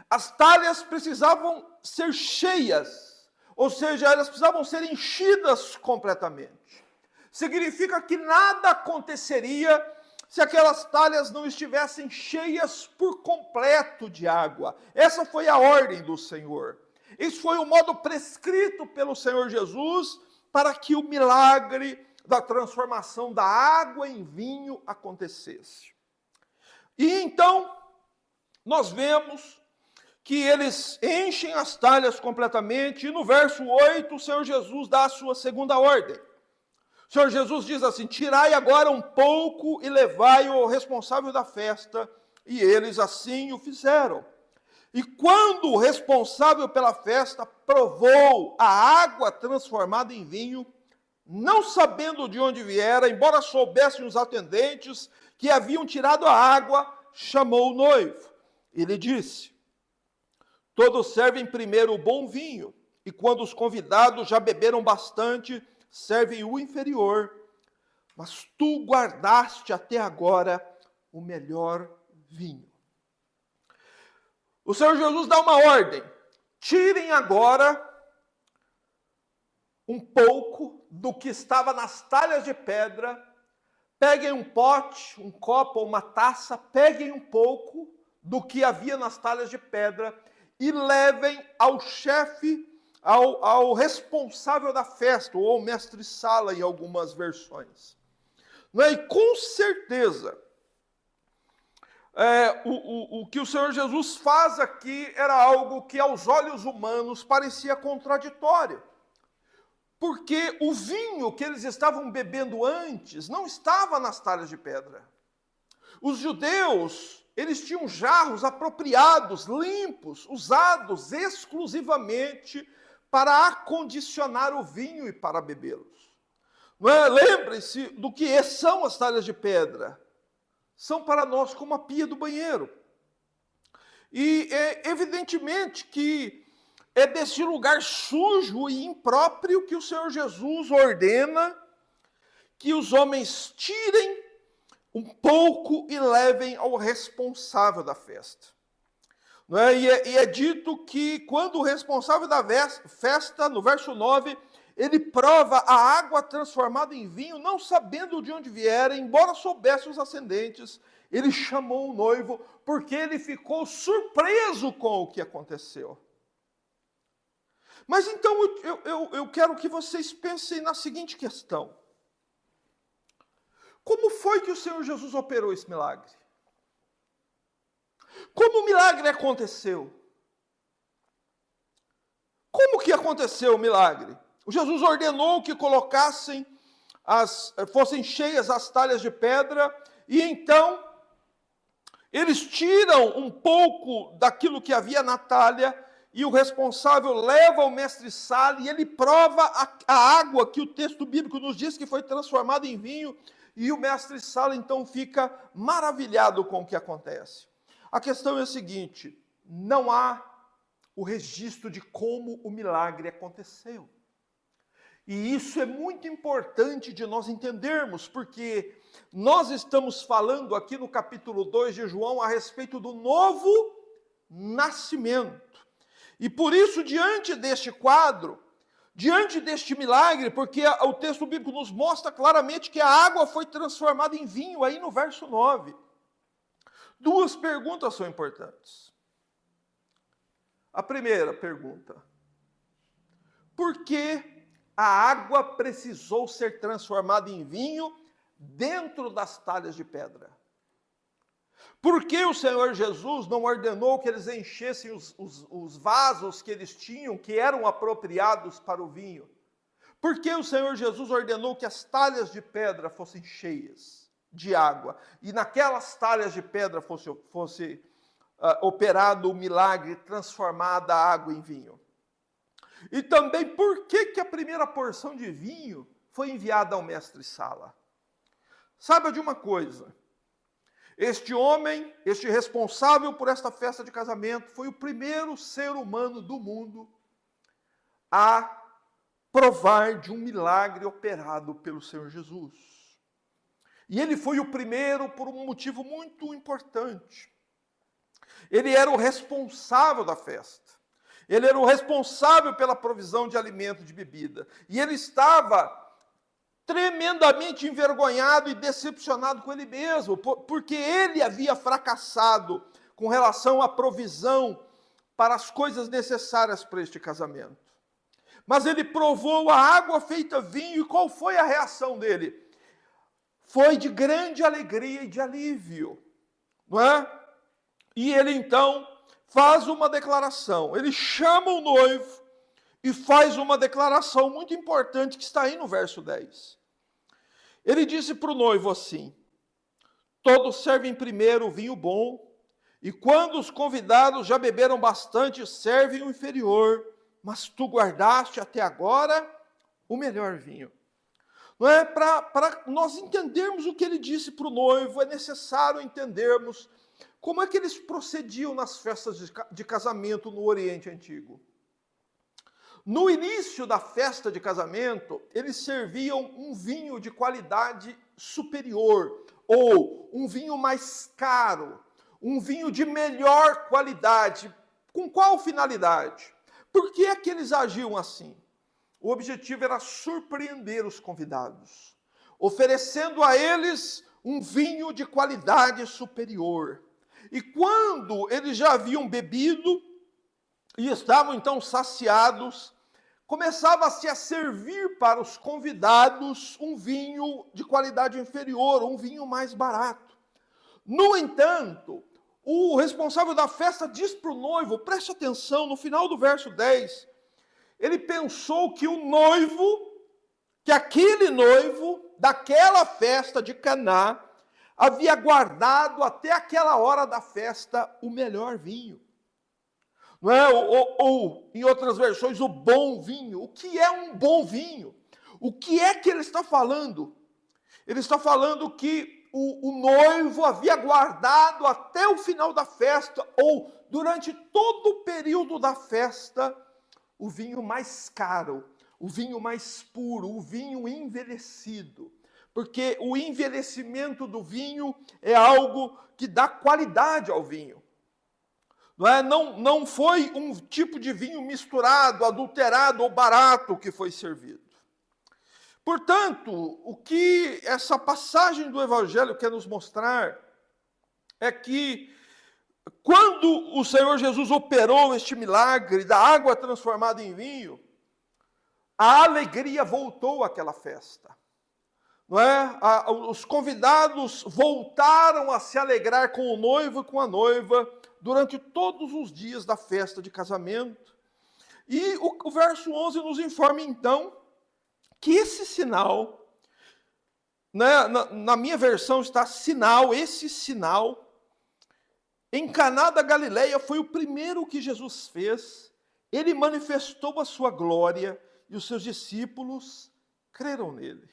Speaker 1: As talhas precisavam ser cheias, ou seja, elas precisavam ser enchidas completamente. Significa que nada aconteceria se aquelas talhas não estivessem cheias por completo de água. Essa foi a ordem do Senhor. Esse foi o modo prescrito pelo Senhor Jesus para que o milagre da transformação da água em vinho acontecesse. E então, nós vemos que eles enchem as talhas completamente, e no verso 8, o Senhor Jesus dá a sua segunda ordem. O Senhor Jesus diz assim: tirai agora um pouco e levai-o ao responsável da festa, e eles assim o fizeram. E quando o responsável pela festa provou a água transformada em vinho, não sabendo de onde viera, embora soubessem os atendentes que haviam tirado a água, chamou o noivo. Ele disse: todos servem primeiro o bom vinho, e quando os convidados já beberam bastante, servem o inferior. Mas tu guardaste até agora o melhor vinho. O Senhor Jesus dá uma ordem: tirem agora um pouco do que estava nas talhas de pedra, peguem um pote, um copo ou uma taça, peguem um pouco do que havia nas talhas de pedra e levem ao chefe, ao responsável da festa, ou ao mestre-sala em algumas versões. Não é? E com certeza, o que o Senhor Jesus faz aqui era algo que aos olhos humanos parecia contraditório. Porque o vinho que eles estavam bebendo antes não estava nas talhas de pedra. Os judeus, eles tinham jarros apropriados, limpos, usados exclusivamente para acondicionar o vinho e para bebê-los. Lembre-se do que são as talhas de pedra. São para nós como a pia do banheiro. E evidentemente que é desse lugar sujo e impróprio que o Senhor Jesus ordena que os homens tirem um pouco e levem ao responsável da festa. Não é? E é dito que quando o responsável da festa, no verso 9, ele prova a água transformada em vinho, não sabendo de onde viera, embora soubesse os ascendentes, ele chamou o noivo, porque ele ficou surpreso com o que aconteceu. Mas então eu quero que vocês pensem na seguinte questão: como foi que o Senhor Jesus operou esse milagre? Como o milagre aconteceu? Como que aconteceu o milagre? O Jesus ordenou que fossem cheias as talhas de pedra, e então eles tiram um pouco daquilo que havia na talha, e o responsável leva ao mestre-sala e ele prova a água que o texto bíblico nos diz que foi transformada em vinho, e o mestre-sala então fica maravilhado com o que acontece. A questão é a seguinte: não há o registro de como o milagre aconteceu. E isso é muito importante de nós entendermos, porque nós estamos falando aqui no capítulo 2 de João a respeito do novo nascimento. E por isso, diante deste quadro, diante deste milagre, porque o texto bíblico nos mostra claramente que a água foi transformada em vinho, aí no verso 9. Duas perguntas são importantes. A primeira pergunta: por que a água precisou ser transformada em vinho dentro das talhas de pedra? Por que o Senhor Jesus não ordenou que eles enchessem os vasos que eles tinham, que eram apropriados para o vinho? Por que o Senhor Jesus ordenou que as talhas de pedra fossem cheias de água? E naquelas talhas de pedra fosse operado o milagre, transformada a água em vinho? E também por que a primeira porção de vinho foi enviada ao mestre-sala? Saiba de uma coisa, este homem, este responsável por esta festa de casamento, foi o primeiro ser humano do mundo a provar de um milagre operado pelo Senhor Jesus. E ele foi o primeiro por um motivo muito importante. Ele era o responsável da festa. Ele era o responsável pela provisão de alimento e de bebida. E ele estava tremendamente envergonhado e decepcionado com ele mesmo, porque ele havia fracassado com relação à provisão para as coisas necessárias para este casamento. Mas ele provou a água feita vinho, e qual foi a reação dele? Foi de grande alegria e de alívio, não é? E ele então faz uma declaração, ele chama o noivo e faz uma declaração muito importante que está aí no verso 10. Ele disse para o noivo assim: todos servem primeiro o vinho bom, e quando os convidados já beberam bastante, servem o inferior, mas tu guardaste até agora o melhor vinho. Não é? Para nós entendermos o que ele disse para o noivo, é necessário entendermos como é que eles procediam nas festas de casamento no Oriente Antigo. No início da festa de casamento, eles serviam um vinho de qualidade superior, ou um vinho mais caro, um vinho de melhor qualidade. Com qual finalidade? Por que é que eles agiam assim? O objetivo era surpreender os convidados, oferecendo a eles um vinho de qualidade superior. E quando eles já haviam bebido e estavam então saciados, começava-se a servir para os convidados um vinho de qualidade inferior, um vinho mais barato. No entanto, o responsável da festa diz para o noivo, preste atenção, no final do verso 10, ele pensou que o noivo, que aquele noivo daquela festa de Caná, havia guardado até aquela hora da festa o melhor vinho. Não é? Ou, em outras versões, o bom vinho. O que é um bom vinho? O que é que ele está falando? Ele está falando que o noivo havia guardado até o final da festa, ou durante todo o período da festa, o vinho mais caro, o vinho mais puro, o vinho envelhecido. Porque o envelhecimento do vinho é algo que dá qualidade ao vinho. Não foi um tipo de vinho misturado, adulterado ou barato que foi servido. Portanto, o que essa passagem do Evangelho quer nos mostrar é que quando o Senhor Jesus operou este milagre da água transformada em vinho, a alegria voltou àquela festa. Não é? Os convidados voltaram a se alegrar com o noivo e com a noiva durante todos os dias da festa de casamento. E o verso 11 nos informa então que esse sinal, né, na minha versão está sinal, esse sinal, em Caná da Galileia foi o primeiro que Jesus fez. Ele manifestou a sua glória e os seus discípulos creram nele.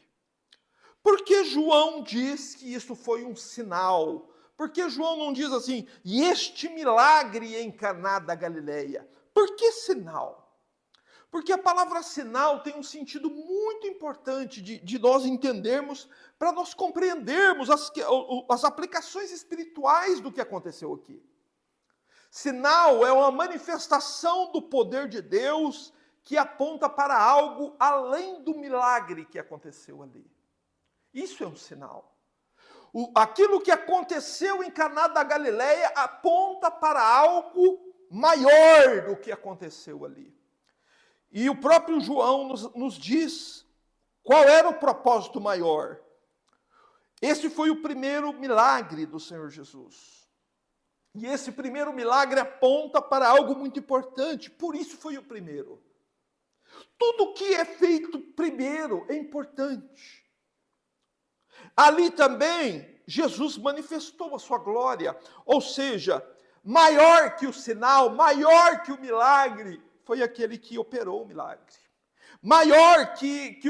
Speaker 1: Por que João diz que isso foi um sinal? Por que João não diz assim, e este milagre em Caná da Galileia? Por que sinal? Porque a palavra sinal tem um sentido muito importante de nós entendermos, para nós compreendermos as aplicações espirituais do que aconteceu aqui. Sinal é uma manifestação do poder de Deus que aponta para algo além do milagre que aconteceu ali. Isso é um sinal. Aquilo que aconteceu em Caná da Galileia aponta para algo maior do que aconteceu ali. E o próprio João nos diz qual era o propósito maior. Esse foi o primeiro milagre do Senhor Jesus. E esse primeiro milagre aponta para algo muito importante, por isso foi o primeiro. Tudo que é feito primeiro é importante. Ali também, Jesus manifestou a sua glória, ou seja, maior que o sinal, maior que o milagre, foi aquele que operou o milagre. Maior que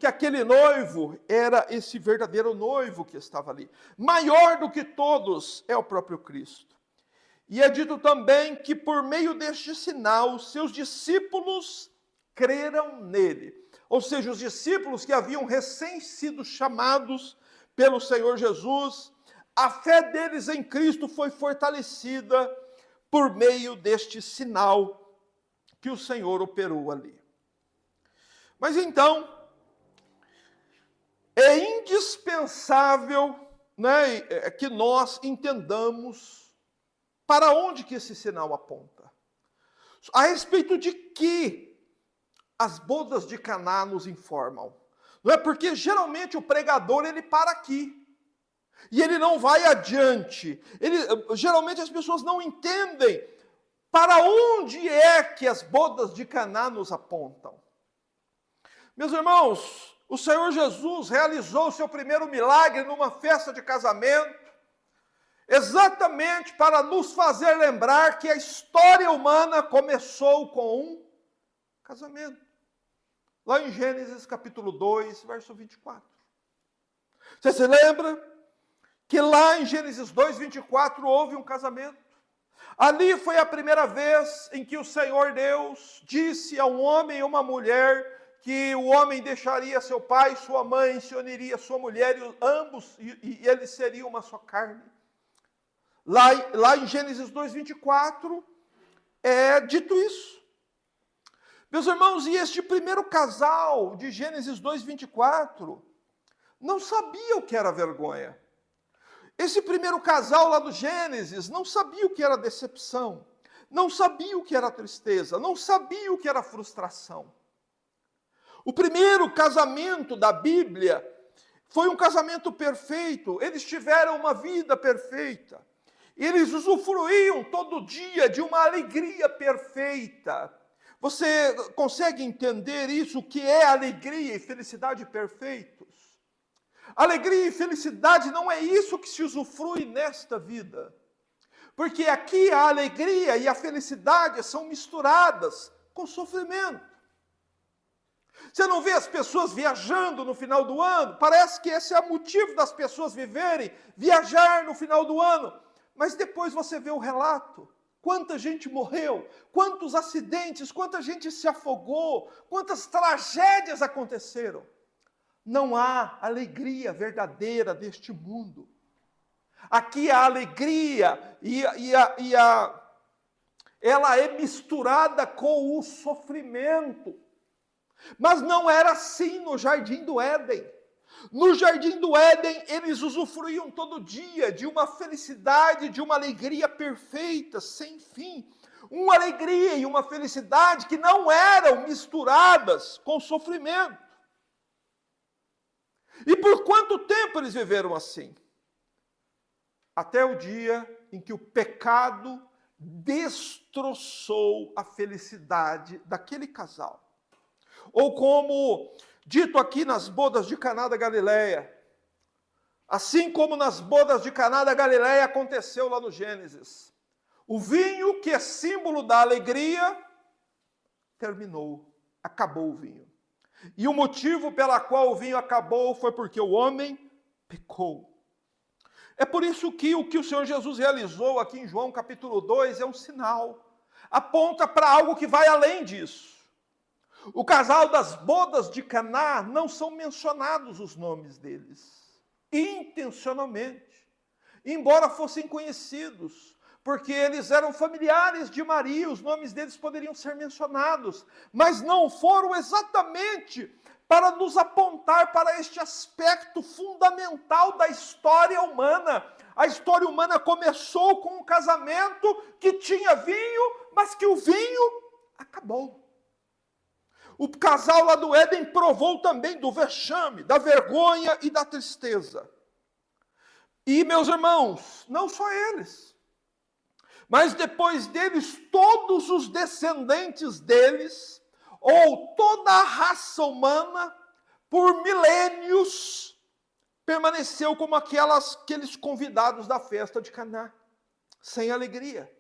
Speaker 1: aquele noivo, era esse verdadeiro noivo que estava ali. Maior do que todos é o próprio Cristo. E é dito também que por meio deste sinal, seus discípulos creram nele. Ou seja, os discípulos que haviam recém sido chamados pelo Senhor Jesus, a fé deles em Cristo foi fortalecida por meio deste sinal que o Senhor operou ali. Mas então, é indispensável, né, que nós entendamos para onde que esse sinal aponta. A respeito de que as bodas de Caná nos informam. Não é porque geralmente o pregador ele para aqui. E ele não vai adiante. Geralmente as pessoas não entendem para onde é que as bodas de Caná nos apontam. Meus irmãos, o Senhor Jesus realizou o seu primeiro milagre numa festa de casamento, exatamente para nos fazer lembrar que a história humana começou com um casamento. Lá em Gênesis capítulo 2, verso 24. Você se lembra que lá em Gênesis 2, 24 houve um casamento? Ali foi a primeira vez em que o Senhor Deus disse a um homem e uma mulher que o homem deixaria seu pai e sua mãe, se uniria a sua mulher, e eles seriam uma só carne. Lá em Gênesis 2, 24, é dito isso. Meus irmãos, e este primeiro casal de Gênesis 2, 24, não sabia o que era vergonha. Esse primeiro casal lá do Gênesis não sabia o que era decepção, não sabia o que era tristeza, não sabia o que era frustração. O primeiro casamento da Bíblia foi um casamento perfeito, eles tiveram uma vida perfeita, eles usufruíam todo dia de uma alegria perfeita. Você consegue entender isso, o que é alegria e felicidade perfeitos? Alegria e felicidade não é isso que se usufrui nesta vida. Porque aqui a alegria e a felicidade são misturadas com sofrimento. Você não vê as pessoas viajando no final do ano? Parece que esse é o motivo das pessoas viverem, viajar no final do ano. Mas depois você vê o relato. Quanta gente morreu, quantos acidentes, quanta gente se afogou, quantas tragédias aconteceram. Não há alegria verdadeira deste mundo. Aqui a alegria ela é misturada com o sofrimento. Mas não era assim no Jardim do Éden. No Jardim do Éden, eles usufruíam todo dia de uma felicidade, de uma alegria perfeita, sem fim. Uma alegria e uma felicidade que não eram misturadas com sofrimento. E por quanto tempo eles viveram assim? Até o dia em que o pecado destroçou a felicidade daquele casal. Ou como dito aqui nas bodas de Caná da Galileia, assim como nas bodas de Caná da Galileia aconteceu lá no Gênesis, o vinho que é símbolo da alegria terminou, acabou o vinho. E o motivo pela qual o vinho acabou foi porque o homem pecou. É por isso que o Senhor Jesus realizou aqui em João capítulo 2 é um sinal, aponta para algo que vai além disso. O casal das bodas de Caná não são mencionados os nomes deles, intencionalmente, embora fossem conhecidos, porque eles eram familiares de Maria, os nomes deles poderiam ser mencionados, mas não foram exatamente para nos apontar para este aspecto fundamental da história humana. A história humana começou com um casamento que tinha vinho, mas que o vinho acabou. O casal lá do Éden provou também do vexame, da vergonha e da tristeza. E, meus irmãos, não só eles. Mas depois deles, todos os descendentes deles, ou toda a raça humana, por milênios, permaneceu como aqueles convidados da festa de Caná, sem alegria,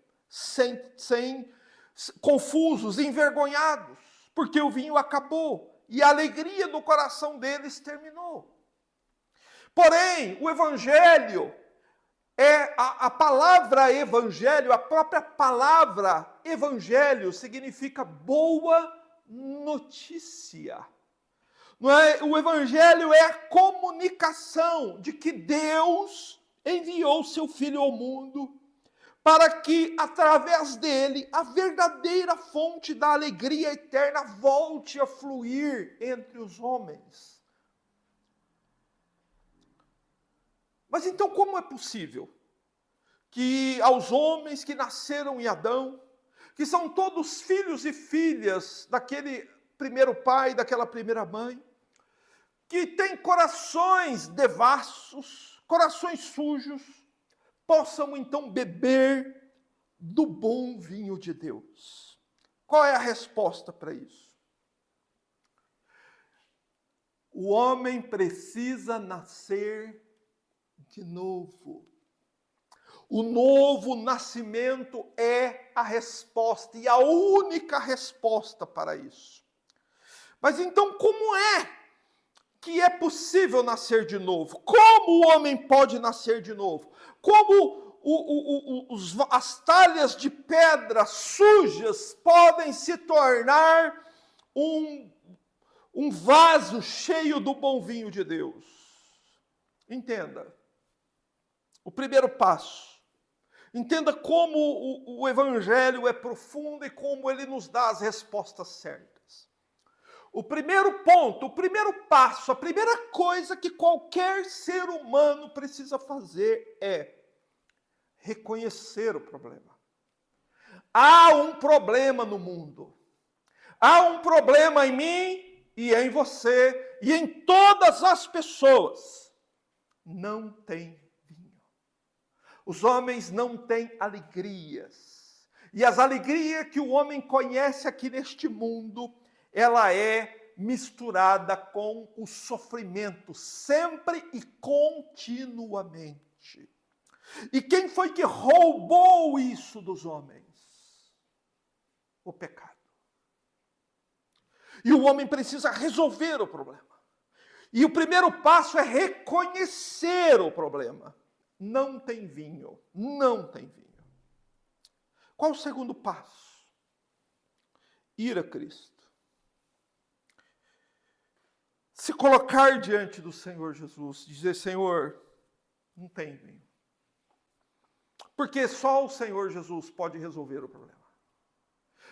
Speaker 1: confusos, envergonhados, porque o vinho acabou e a alegria do coração deles terminou. Porém, o evangelho a palavra evangelho, a própria palavra evangelho significa boa notícia. Não é? O evangelho é a comunicação de que Deus enviou seu Filho ao mundo para que, através dele, a verdadeira fonte da alegria eterna volte a fluir entre os homens. Mas então como é possível que aos homens que nasceram em Adão, que são todos filhos e filhas daquele primeiro pai, daquela primeira mãe, que têm corações devassos, corações sujos, possam então beber do bom vinho de Deus? Qual é a resposta para isso? O homem precisa nascer de novo. O novo nascimento é a resposta, e a única resposta para isso. Mas então, como é que é possível nascer de novo? Como o homem pode nascer de novo? Como as talhas de pedra sujas podem se tornar um vaso cheio do bom vinho de Deus? Entenda. O primeiro passo. Entenda como o evangelho é profundo e como ele nos dá as respostas certas. O primeiro ponto, o primeiro passo, a primeira coisa que qualquer ser humano precisa fazer é reconhecer o problema. Há um problema no mundo. Há um problema em mim e em você e em todas as pessoas. Não tem vinho. Os homens não têm alegrias. E as alegrias que o homem conhece aqui neste mundo, ela é misturada com o sofrimento, sempre e continuamente. E quem foi que roubou isso dos homens? O pecado. E o homem precisa resolver o problema. E o primeiro passo é reconhecer o problema. Não tem vinho, não tem vinho. Qual o segundo passo? Ir a Cristo. Se colocar diante do Senhor Jesus, dizer: Senhor, não tem vinho. Porque só o Senhor Jesus pode resolver o problema.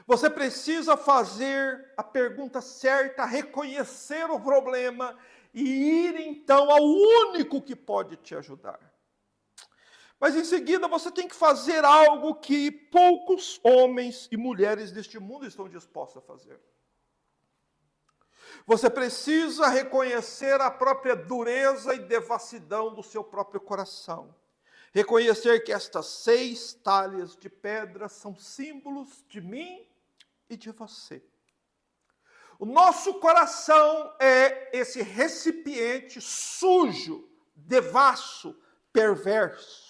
Speaker 1: Você precisa fazer a pergunta certa, reconhecer o problema e ir então ao único que pode te ajudar. Mas em seguida você tem que fazer algo que poucos homens e mulheres deste mundo estão dispostos a fazer. Você precisa reconhecer a própria dureza e devassidão do seu próprio coração. Reconhecer que estas 6 talhas de pedra são símbolos de mim e de você. O nosso coração é esse recipiente sujo, devasso, perverso.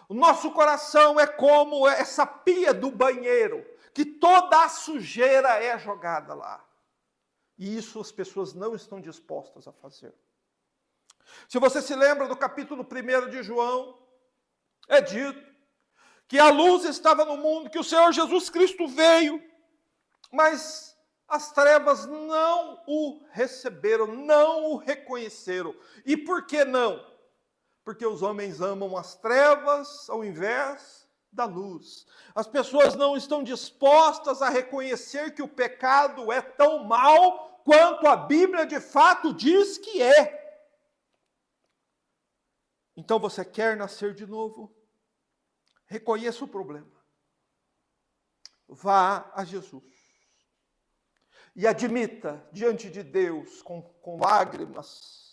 Speaker 1: O nosso coração é como essa pia do banheiro, que toda a sujeira é jogada lá. E isso as pessoas não estão dispostas a fazer. Se você se lembra do capítulo 1 de João, é dito que a luz estava no mundo, que o Senhor Jesus Cristo veio, mas as trevas não o receberam, não o reconheceram. E por que não? Porque os homens amam as trevas ao invés da luz. As pessoas não estão dispostas a reconhecer que o pecado é tão mau quanto a Bíblia de fato diz que é. Então você quer nascer de novo? Reconheça o problema. Vá a Jesus. E admita diante de Deus, com lágrimas,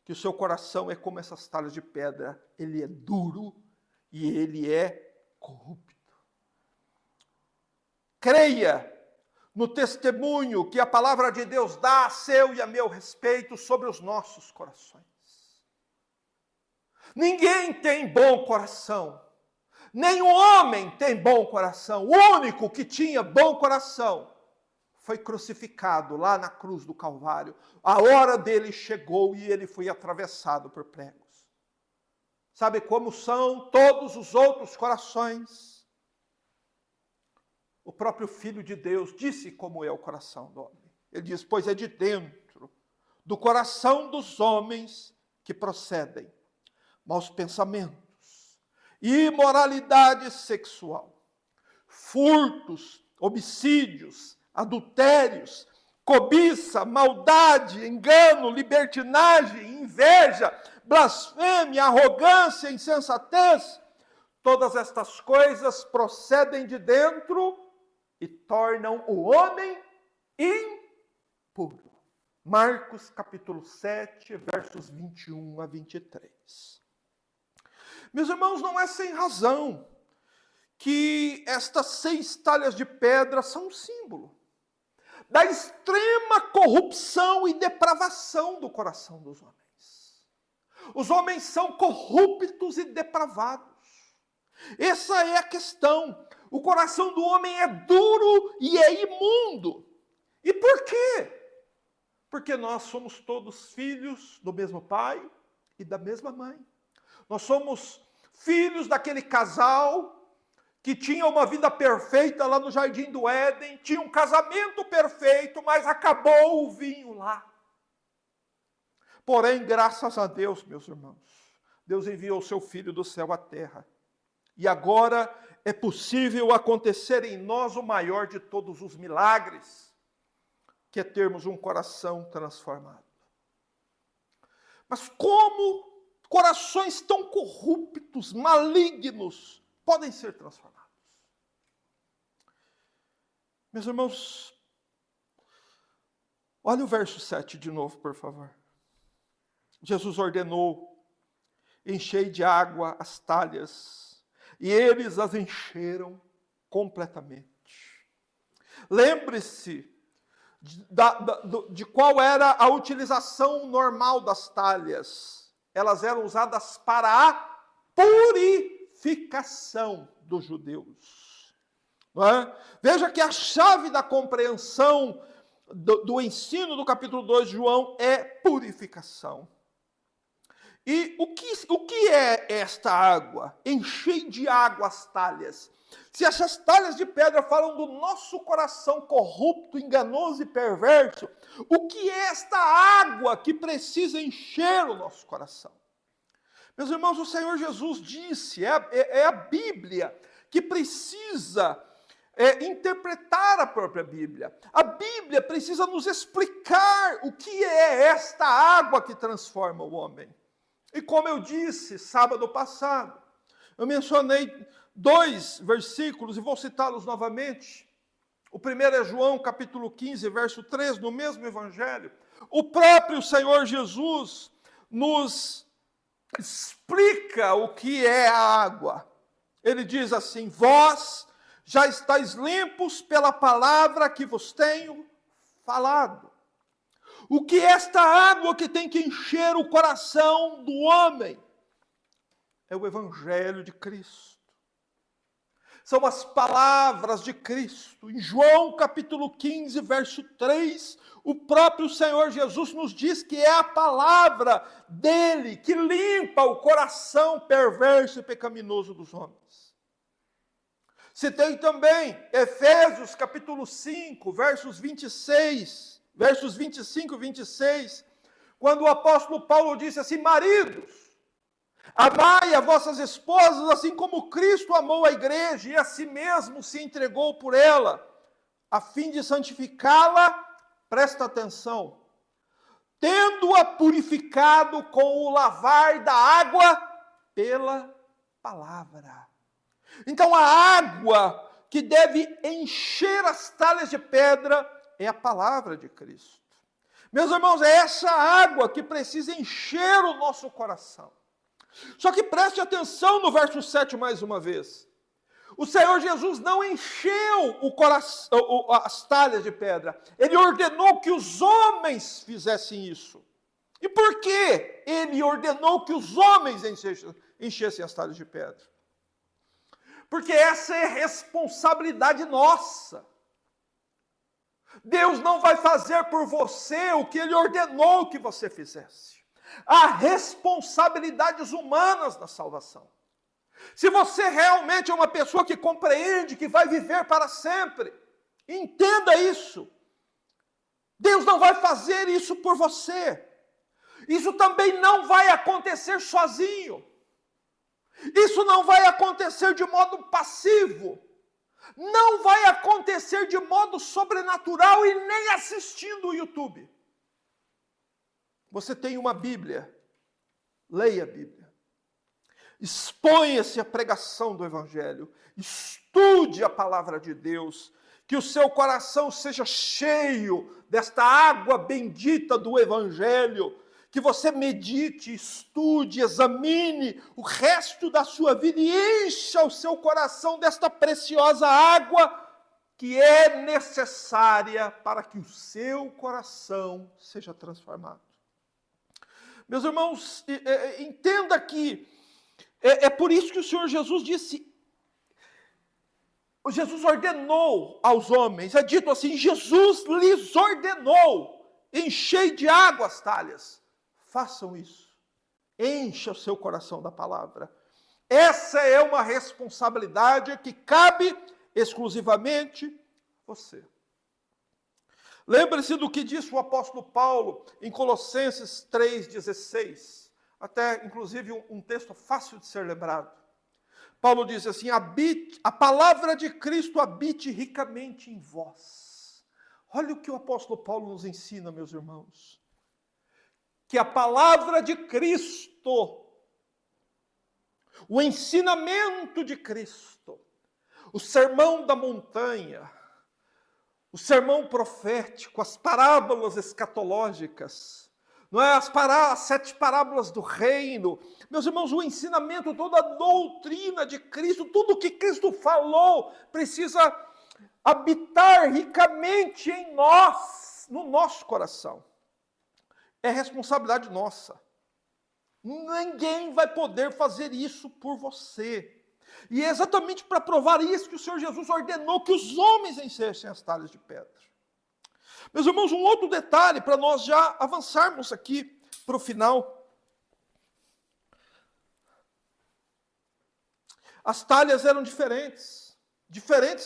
Speaker 1: que o seu coração é como essas talhas de pedra. Ele é duro e ele é corrupto. creia no testemunho que a palavra de Deus dá a seu e a meu respeito sobre os nossos corações. Ninguém tem bom coração. Nenhum homem tem bom coração. O único que tinha bom coração foi crucificado lá na cruz do Calvário. A hora dele chegou e ele foi atravessado por pregos. Sabe como são todos os outros corações? O próprio Filho de Deus disse como é o coração do homem. Ele diz, pois é de dentro do coração dos homens que procedem maus pensamentos, imoralidade sexual, furtos, homicídios, adultérios, cobiça, maldade, engano, libertinagem, inveja, blasfêmia, arrogância, insensatez. Todas estas coisas procedem de dentro e tornam o homem impuro. Marcos capítulo 7, versos 21 a 23. Meus irmãos, não é sem razão que estas 6 talhas de pedra são um símbolo da extrema corrupção e depravação do coração dos homens. Os homens são corruptos e depravados. Essa é a questão. O coração do homem é duro e é imundo. E por quê? Porque nós somos todos filhos do mesmo pai e da mesma mãe. Nós somos filhos daquele casal que tinha uma vida perfeita lá no Jardim do Éden, tinha um casamento perfeito, mas acabou o vinho lá. Porém, graças a Deus, meus irmãos, Deus enviou o seu Filho do céu à terra. E agora é possível acontecer em nós o maior de todos os milagres, que é termos um coração transformado. Mas como corações tão corruptos, malignos, podem ser transformados? Meus irmãos, olha o verso 7 de novo, por favor. Jesus ordenou, enchei de água as talhas, e eles as encheram completamente. Lembre-se de qual era a utilização normal das talhas. Elas eram usadas para a purificação dos judeus. Não é? Veja que a chave da compreensão do ensino do capítulo 2 de João é purificação. E o que é esta água? Enchei de água as talhas. Se essas talhas de pedra falam do nosso coração corrupto, enganoso e perverso, o que é esta água que precisa encher o nosso coração? Meus irmãos, o Senhor Jesus disse, é a Bíblia que precisa interpretar a própria Bíblia. A Bíblia precisa nos explicar o que é esta água que transforma o homem. E como eu disse sábado passado, eu mencionei 2 versículos e vou citá-los novamente. O primeiro é João capítulo 15, verso 3, no mesmo evangelho. O próprio Senhor Jesus nos explica o que é a água. Ele diz assim, vós já estáis limpos pela palavra que vos tenho falado. O que é esta água que tem que encher o coração do homem? É o Evangelho de Cristo. São as palavras de Cristo. Em João capítulo 15, verso 3, o próprio Senhor Jesus nos diz que é a palavra dele que limpa o coração perverso e pecaminoso dos homens. Citei também Efésios capítulo 5, versos 25 e 26, quando o apóstolo Paulo disse assim, maridos, amai as vossas esposas, assim como Cristo amou a igreja e a si mesmo se entregou por ela, a fim de santificá-la, presta atenção, tendo-a purificado com o lavar da água pela palavra. Então a água que deve encher as talhas de pedra é a palavra de Cristo. Meus irmãos, é essa água que precisa encher o nosso coração. Só que preste atenção no verso 7 mais uma vez. O Senhor Jesus não encheu o coração, as talhas de pedra. Ele ordenou que os homens fizessem isso. E por que ele ordenou que os homens enchessem as talhas de pedra? Porque essa é responsabilidade nossa. Deus não vai fazer por você o que ele ordenou que você fizesse. Há responsabilidades humanas na salvação. Se você realmente é uma pessoa que compreende que vai viver para sempre, entenda isso. Deus não vai fazer isso por você. Isso também não vai acontecer sozinho. Isso não vai acontecer de modo passivo. Não vai acontecer de modo sobrenatural e nem assistindo o YouTube. Você tem uma Bíblia. Leia a Bíblia. Exponha-se à pregação do Evangelho. Estude a palavra de Deus. Que o seu coração seja cheio desta água bendita do Evangelho. Que você medite, estude, examine o resto da sua vida e encha o seu coração desta preciosa água que é necessária para que o seu coração seja transformado. Meus irmãos, entenda que é por isso que o Senhor Jesus disse, Jesus ordenou aos homens, é dito assim, Jesus lhes ordenou, enchei de água as talhas. Façam isso. Encha o seu coração da palavra. Essa é uma responsabilidade que cabe exclusivamente a você. Lembre-se do que disse o apóstolo Paulo em Colossenses 3,16. Até, inclusive, um texto fácil de ser lembrado. Paulo diz assim, a palavra de Cristo habite ricamente em vós. Olha o que o apóstolo Paulo nos ensina, meus irmãos. Que a palavra de Cristo, o ensinamento de Cristo, o sermão da montanha, o sermão profético, as parábolas escatológicas, não é? As 7 parábolas do reino, meus irmãos, o ensinamento, toda a doutrina de Cristo, tudo que Cristo falou, precisa habitar ricamente em nós, no nosso coração. É responsabilidade nossa. Ninguém vai poder fazer isso por você. E é exatamente para provar isso que o Senhor Jesus ordenou que os homens enchessem as talhas de pedra. Meus irmãos, um outro detalhe para nós já avançarmos aqui para o final. As talhas eram diferentes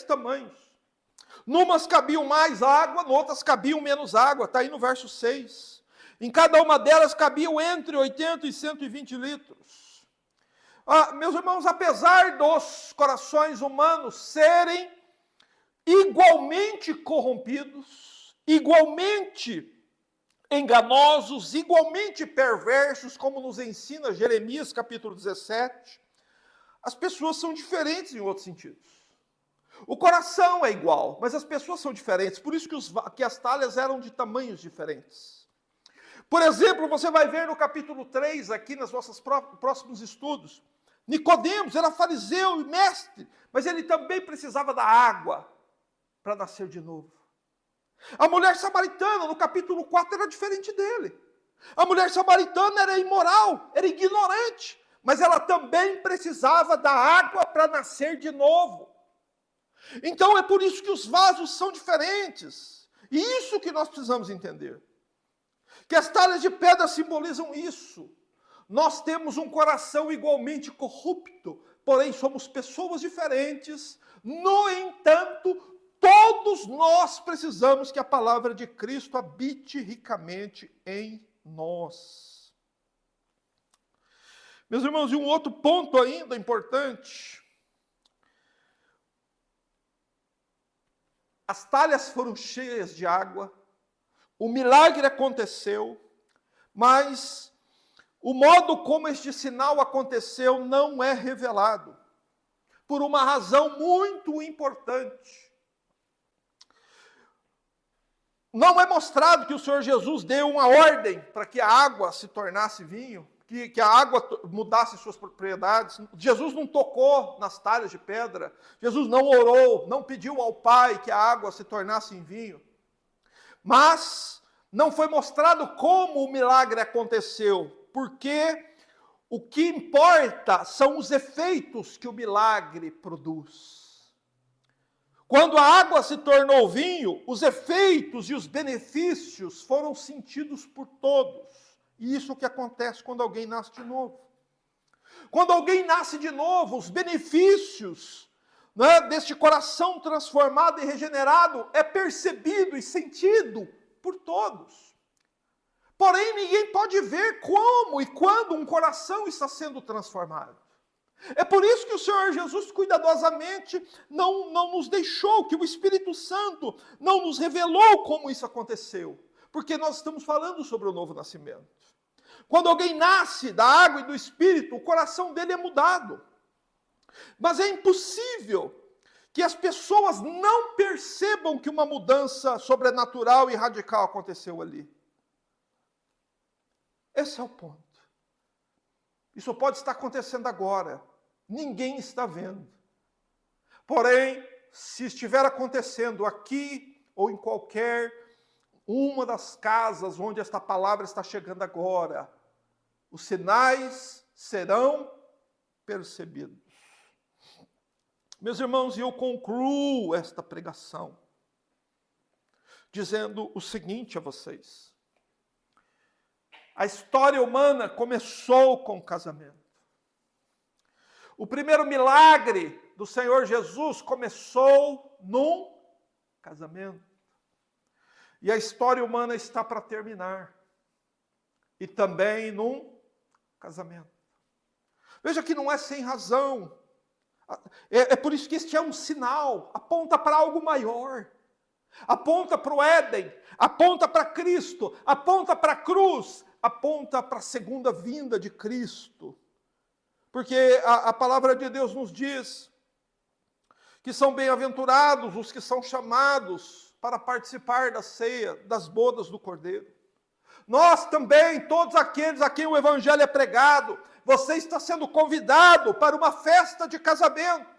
Speaker 1: tamanhos. Numas cabiam mais água, noutras cabiam menos água, está aí no verso 6. Em cada uma delas cabiam entre 80 e 120 litros. Meus irmãos, apesar dos corações humanos serem igualmente corrompidos, igualmente enganosos, igualmente perversos, como nos ensina Jeremias capítulo 17, as pessoas são diferentes em outros sentidos. O coração é igual, mas as pessoas são diferentes, por isso que as talhas eram de tamanhos diferentes. Por exemplo, você vai ver no capítulo 3, aqui nos nossos próximos estudos, Nicodemos era fariseu e mestre, mas ele também precisava da água para nascer de novo. A mulher samaritana, no capítulo 4, era diferente dele. A mulher samaritana era imoral, era ignorante, mas ela também precisava da água para nascer de novo. Então é por isso que os vasos são diferentes. E isso que nós precisamos entender. Que as talhas de pedra simbolizam isso. Nós temos um coração igualmente corrupto, porém somos pessoas diferentes. No entanto, todos nós precisamos que a palavra de Cristo habite ricamente em nós. Meus irmãos, e um outro ponto ainda importante. As talhas foram cheias de água. O milagre aconteceu, mas o modo como este sinal aconteceu não é revelado, por uma razão muito importante. Não é mostrado que o Senhor Jesus deu uma ordem para que a água se tornasse vinho, que a água mudasse suas propriedades. Jesus não tocou nas talhas de pedra. Jesus não orou, não pediu ao Pai que a água se tornasse em vinho. Mas não foi mostrado como o milagre aconteceu, porque o que importa são os efeitos que o milagre produz. Quando a água se tornou vinho, os efeitos e os benefícios foram sentidos por todos. E isso é o que acontece quando alguém nasce de novo. Quando alguém nasce de novo, os benefícios, né, deste coração transformado e regenerado é percebido e sentido por todos. Porém, ninguém pode ver como e quando um coração está sendo transformado. É por isso que o Senhor Jesus cuidadosamente não nos deixou, que o Espírito Santo não nos revelou como isso aconteceu. Porque nós estamos falando sobre o novo nascimento. Quando alguém nasce da água e do Espírito, o coração dele é mudado. Mas é impossível que as pessoas não percebam que uma mudança sobrenatural e radical aconteceu ali. Esse é o ponto. Isso pode estar acontecendo agora. Ninguém está vendo. Porém, se estiver acontecendo aqui ou em qualquer uma das casas onde esta palavra está chegando agora, os sinais serão percebidos. Meus irmãos, e eu concluo esta pregação dizendo o seguinte a vocês. A história humana começou com o casamento. O primeiro milagre do Senhor Jesus começou num casamento. E a história humana está para terminar. E também num casamento. Veja que não é sem razão. É por isso que este é um sinal, aponta para algo maior. Aponta para o Éden, aponta para Cristo, aponta para a cruz, aponta para a segunda vinda de Cristo. Porque a palavra de Deus nos diz que são bem-aventurados os que são chamados para participar da ceia, das bodas do Cordeiro. Nós também, todos aqueles a quem o Evangelho é pregado, você está sendo convidado para uma festa de casamento,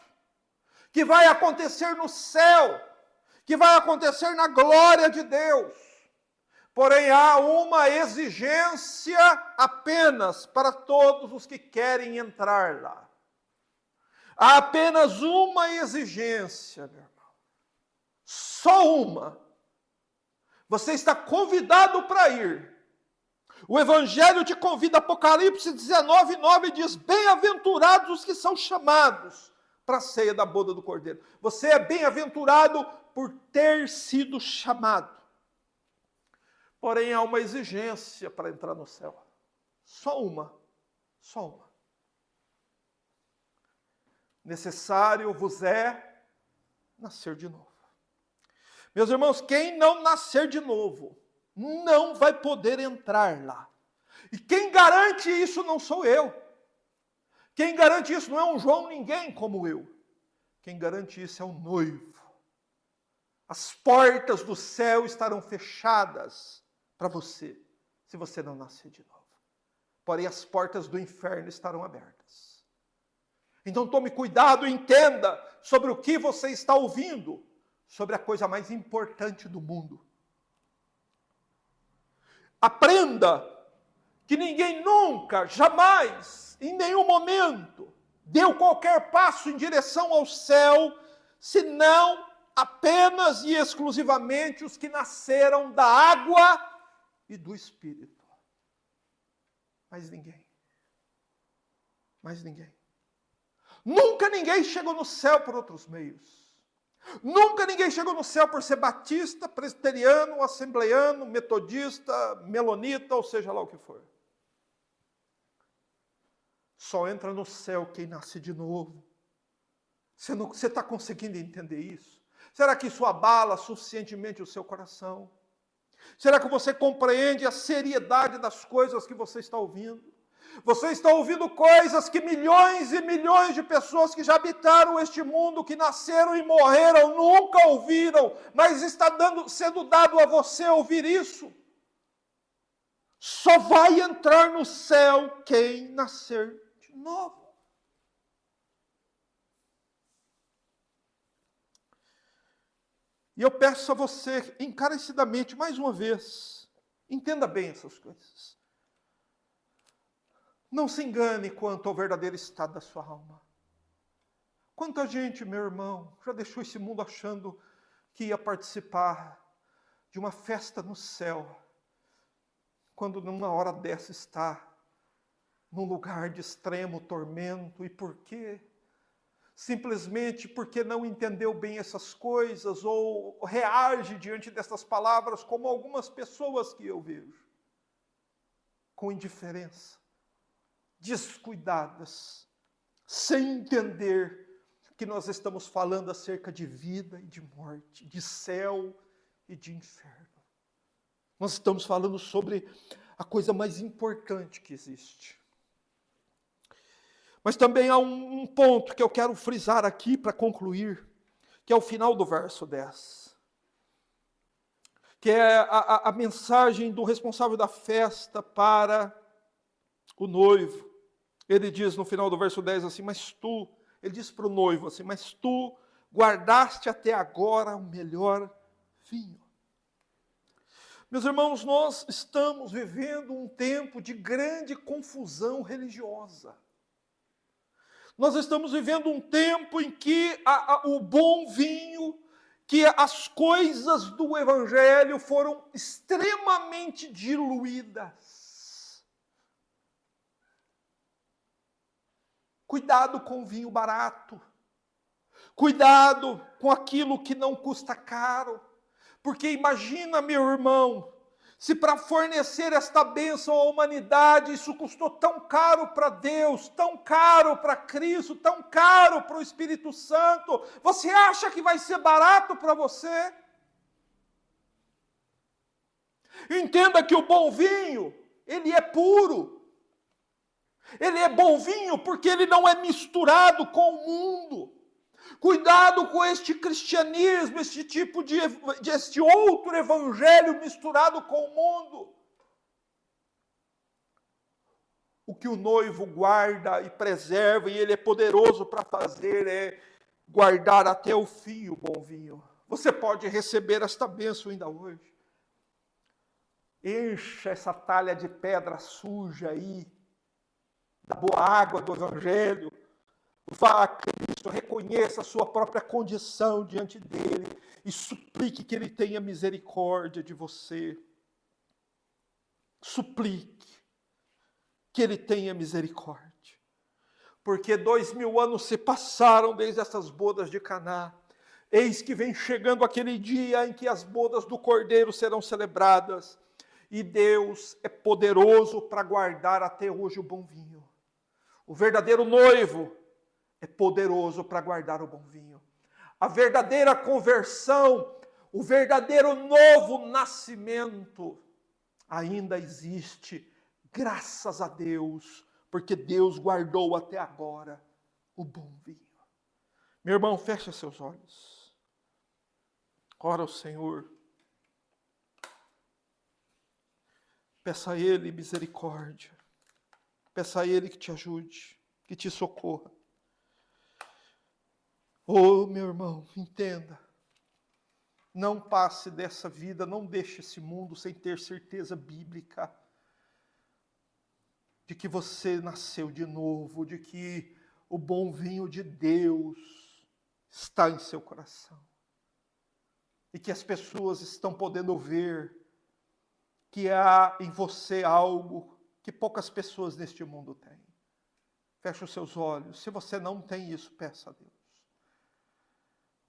Speaker 1: que vai acontecer no céu, que vai acontecer na glória de Deus. Porém, há uma exigência apenas para todos os que querem entrar lá. Há apenas uma exigência, meu irmão. Só uma. Você está convidado para ir. O Evangelho te convida, Apocalipse 19:9 diz: bem-aventurados os que são chamados para a ceia da boda do Cordeiro. Você é bem-aventurado por ter sido chamado. Porém, há uma exigência para entrar no céu. Só uma. Só uma. Necessário vos é nascer de novo. Meus irmãos, quem não nascer de novo, não vai poder entrar lá. E quem garante isso não sou eu. Quem garante isso não é um João ninguém como eu. Quem garante isso é o noivo. As portas do céu estarão fechadas para você, se você não nascer de novo. Porém, as portas do inferno estarão abertas. Então tome cuidado e entenda sobre o que você está ouvindo, sobre a coisa mais importante do mundo. Aprenda que ninguém nunca, jamais, em nenhum momento, deu qualquer passo em direção ao céu, senão apenas e exclusivamente os que nasceram da água e do Espírito. Mais ninguém. Mais ninguém. Nunca ninguém chegou no céu por outros meios. Nunca ninguém chegou no céu por ser batista, presbiteriano, assembleiano, metodista, melonita, ou seja lá o que for. Só entra no céu quem nasce de novo. Você está conseguindo entender isso? Será que isso abala suficientemente o seu coração? Será que você compreende a seriedade das coisas que você está ouvindo? Você está ouvindo coisas que milhões e milhões de pessoas que já habitaram este mundo, que nasceram e morreram, nunca ouviram, mas está sendo dado a você ouvir isso. Só vai entrar no céu quem nascer de novo. E eu peço a você, encarecidamente, mais uma vez, entenda bem essas coisas. Não se engane quanto ao verdadeiro estado da sua alma. Quanta gente, meu irmão, já deixou esse mundo achando que ia participar de uma festa no céu, quando numa hora dessa está num lugar de extremo tormento. E por quê? Simplesmente porque não entendeu bem essas coisas, ou reage diante dessas palavras como algumas pessoas que eu vejo, com indiferença, descuidadas, sem entender que nós estamos falando acerca de vida e de morte, de céu e de inferno. Nós estamos falando sobre a coisa mais importante que existe. Mas também há um ponto que eu quero frisar aqui para concluir, que é o final do verso 10. Que é a mensagem do responsável da festa para o noivo. Ele diz no final do verso 10 assim, ele diz para o noivo assim, mas tu guardaste até agora o melhor vinho. Meus irmãos, nós estamos vivendo um tempo de grande confusão religiosa. Nós estamos vivendo um tempo em que o bom vinho, que as coisas do Evangelho foram extremamente diluídas. Cuidado com o vinho barato. Cuidado com aquilo que não custa caro. Porque imagina, meu irmão, se para fornecer esta bênção à humanidade, isso custou tão caro para Deus, tão caro para Cristo, tão caro para o Espírito Santo, você acha que vai ser barato para você? Entenda que o bom vinho, ele é puro. Ele é bom vinho porque ele não é misturado com o mundo. Cuidado com este cristianismo, este outro evangelho misturado com o mundo. O que o noivo guarda e preserva, e ele é poderoso para fazer, é guardar até o fim o bom vinho. Você pode receber esta bênção ainda hoje. Encha essa talha de pedra suja aí, da boa água do evangelho. Vá a Cristo, reconheça a sua própria condição diante dele e suplique que ele tenha misericórdia de você. Suplique que ele tenha misericórdia. Porque 2000 anos se passaram desde essas bodas de Caná. Eis que vem chegando aquele dia em que as bodas do Cordeiro serão celebradas. E Deus é poderoso para guardar até hoje o bom vinho. O verdadeiro noivo é poderoso para guardar o bom vinho. A verdadeira conversão, o verdadeiro novo nascimento ainda existe, graças a Deus, porque Deus guardou até agora o bom vinho. Meu irmão, feche seus olhos. Ora ao Senhor. Peça a Ele misericórdia. Peça a Ele que te ajude, que te socorra. Oh, meu irmão, entenda. Não passe dessa vida, não deixe esse mundo sem ter certeza bíblica de que você nasceu de novo, de que o bom vinho de Deus está em seu coração. E que as pessoas estão podendo ver que há em você algo que poucas pessoas neste mundo têm. Feche os seus olhos. Se você não tem isso, peça a Deus.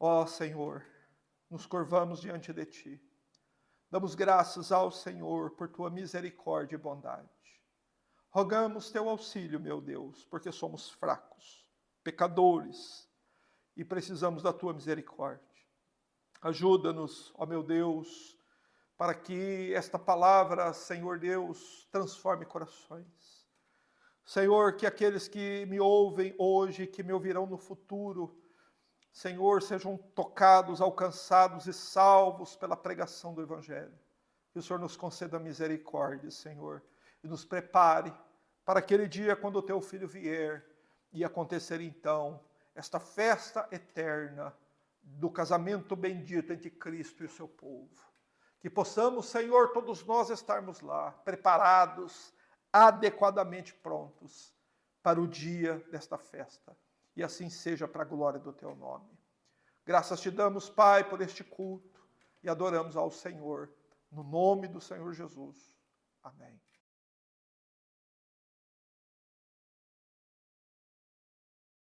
Speaker 1: Ó Senhor, nos curvamos diante de Ti. Damos graças ao Senhor por Tua misericórdia e bondade. Rogamos Teu auxílio, meu Deus, porque somos fracos, pecadores, e precisamos da Tua misericórdia. Ajuda-nos, ó meu Deus, para que esta palavra, Senhor Deus, transforme corações. Senhor, que aqueles que me ouvem hoje, que me ouvirão no futuro, Senhor, sejam tocados, alcançados e salvos pela pregação do Evangelho. Que que o Senhor nos conceda misericórdia, Senhor, e nos prepare para aquele dia quando o teu Filho vier e acontecer então esta festa eterna do casamento bendito entre Cristo e o seu povo. Que possamos, Senhor, todos nós estarmos lá, preparados, adequadamente prontos para o dia desta festa. E assim seja para a glória do teu nome. Graças te damos, Pai, por este culto e adoramos ao Senhor, no nome do Senhor Jesus. Amém.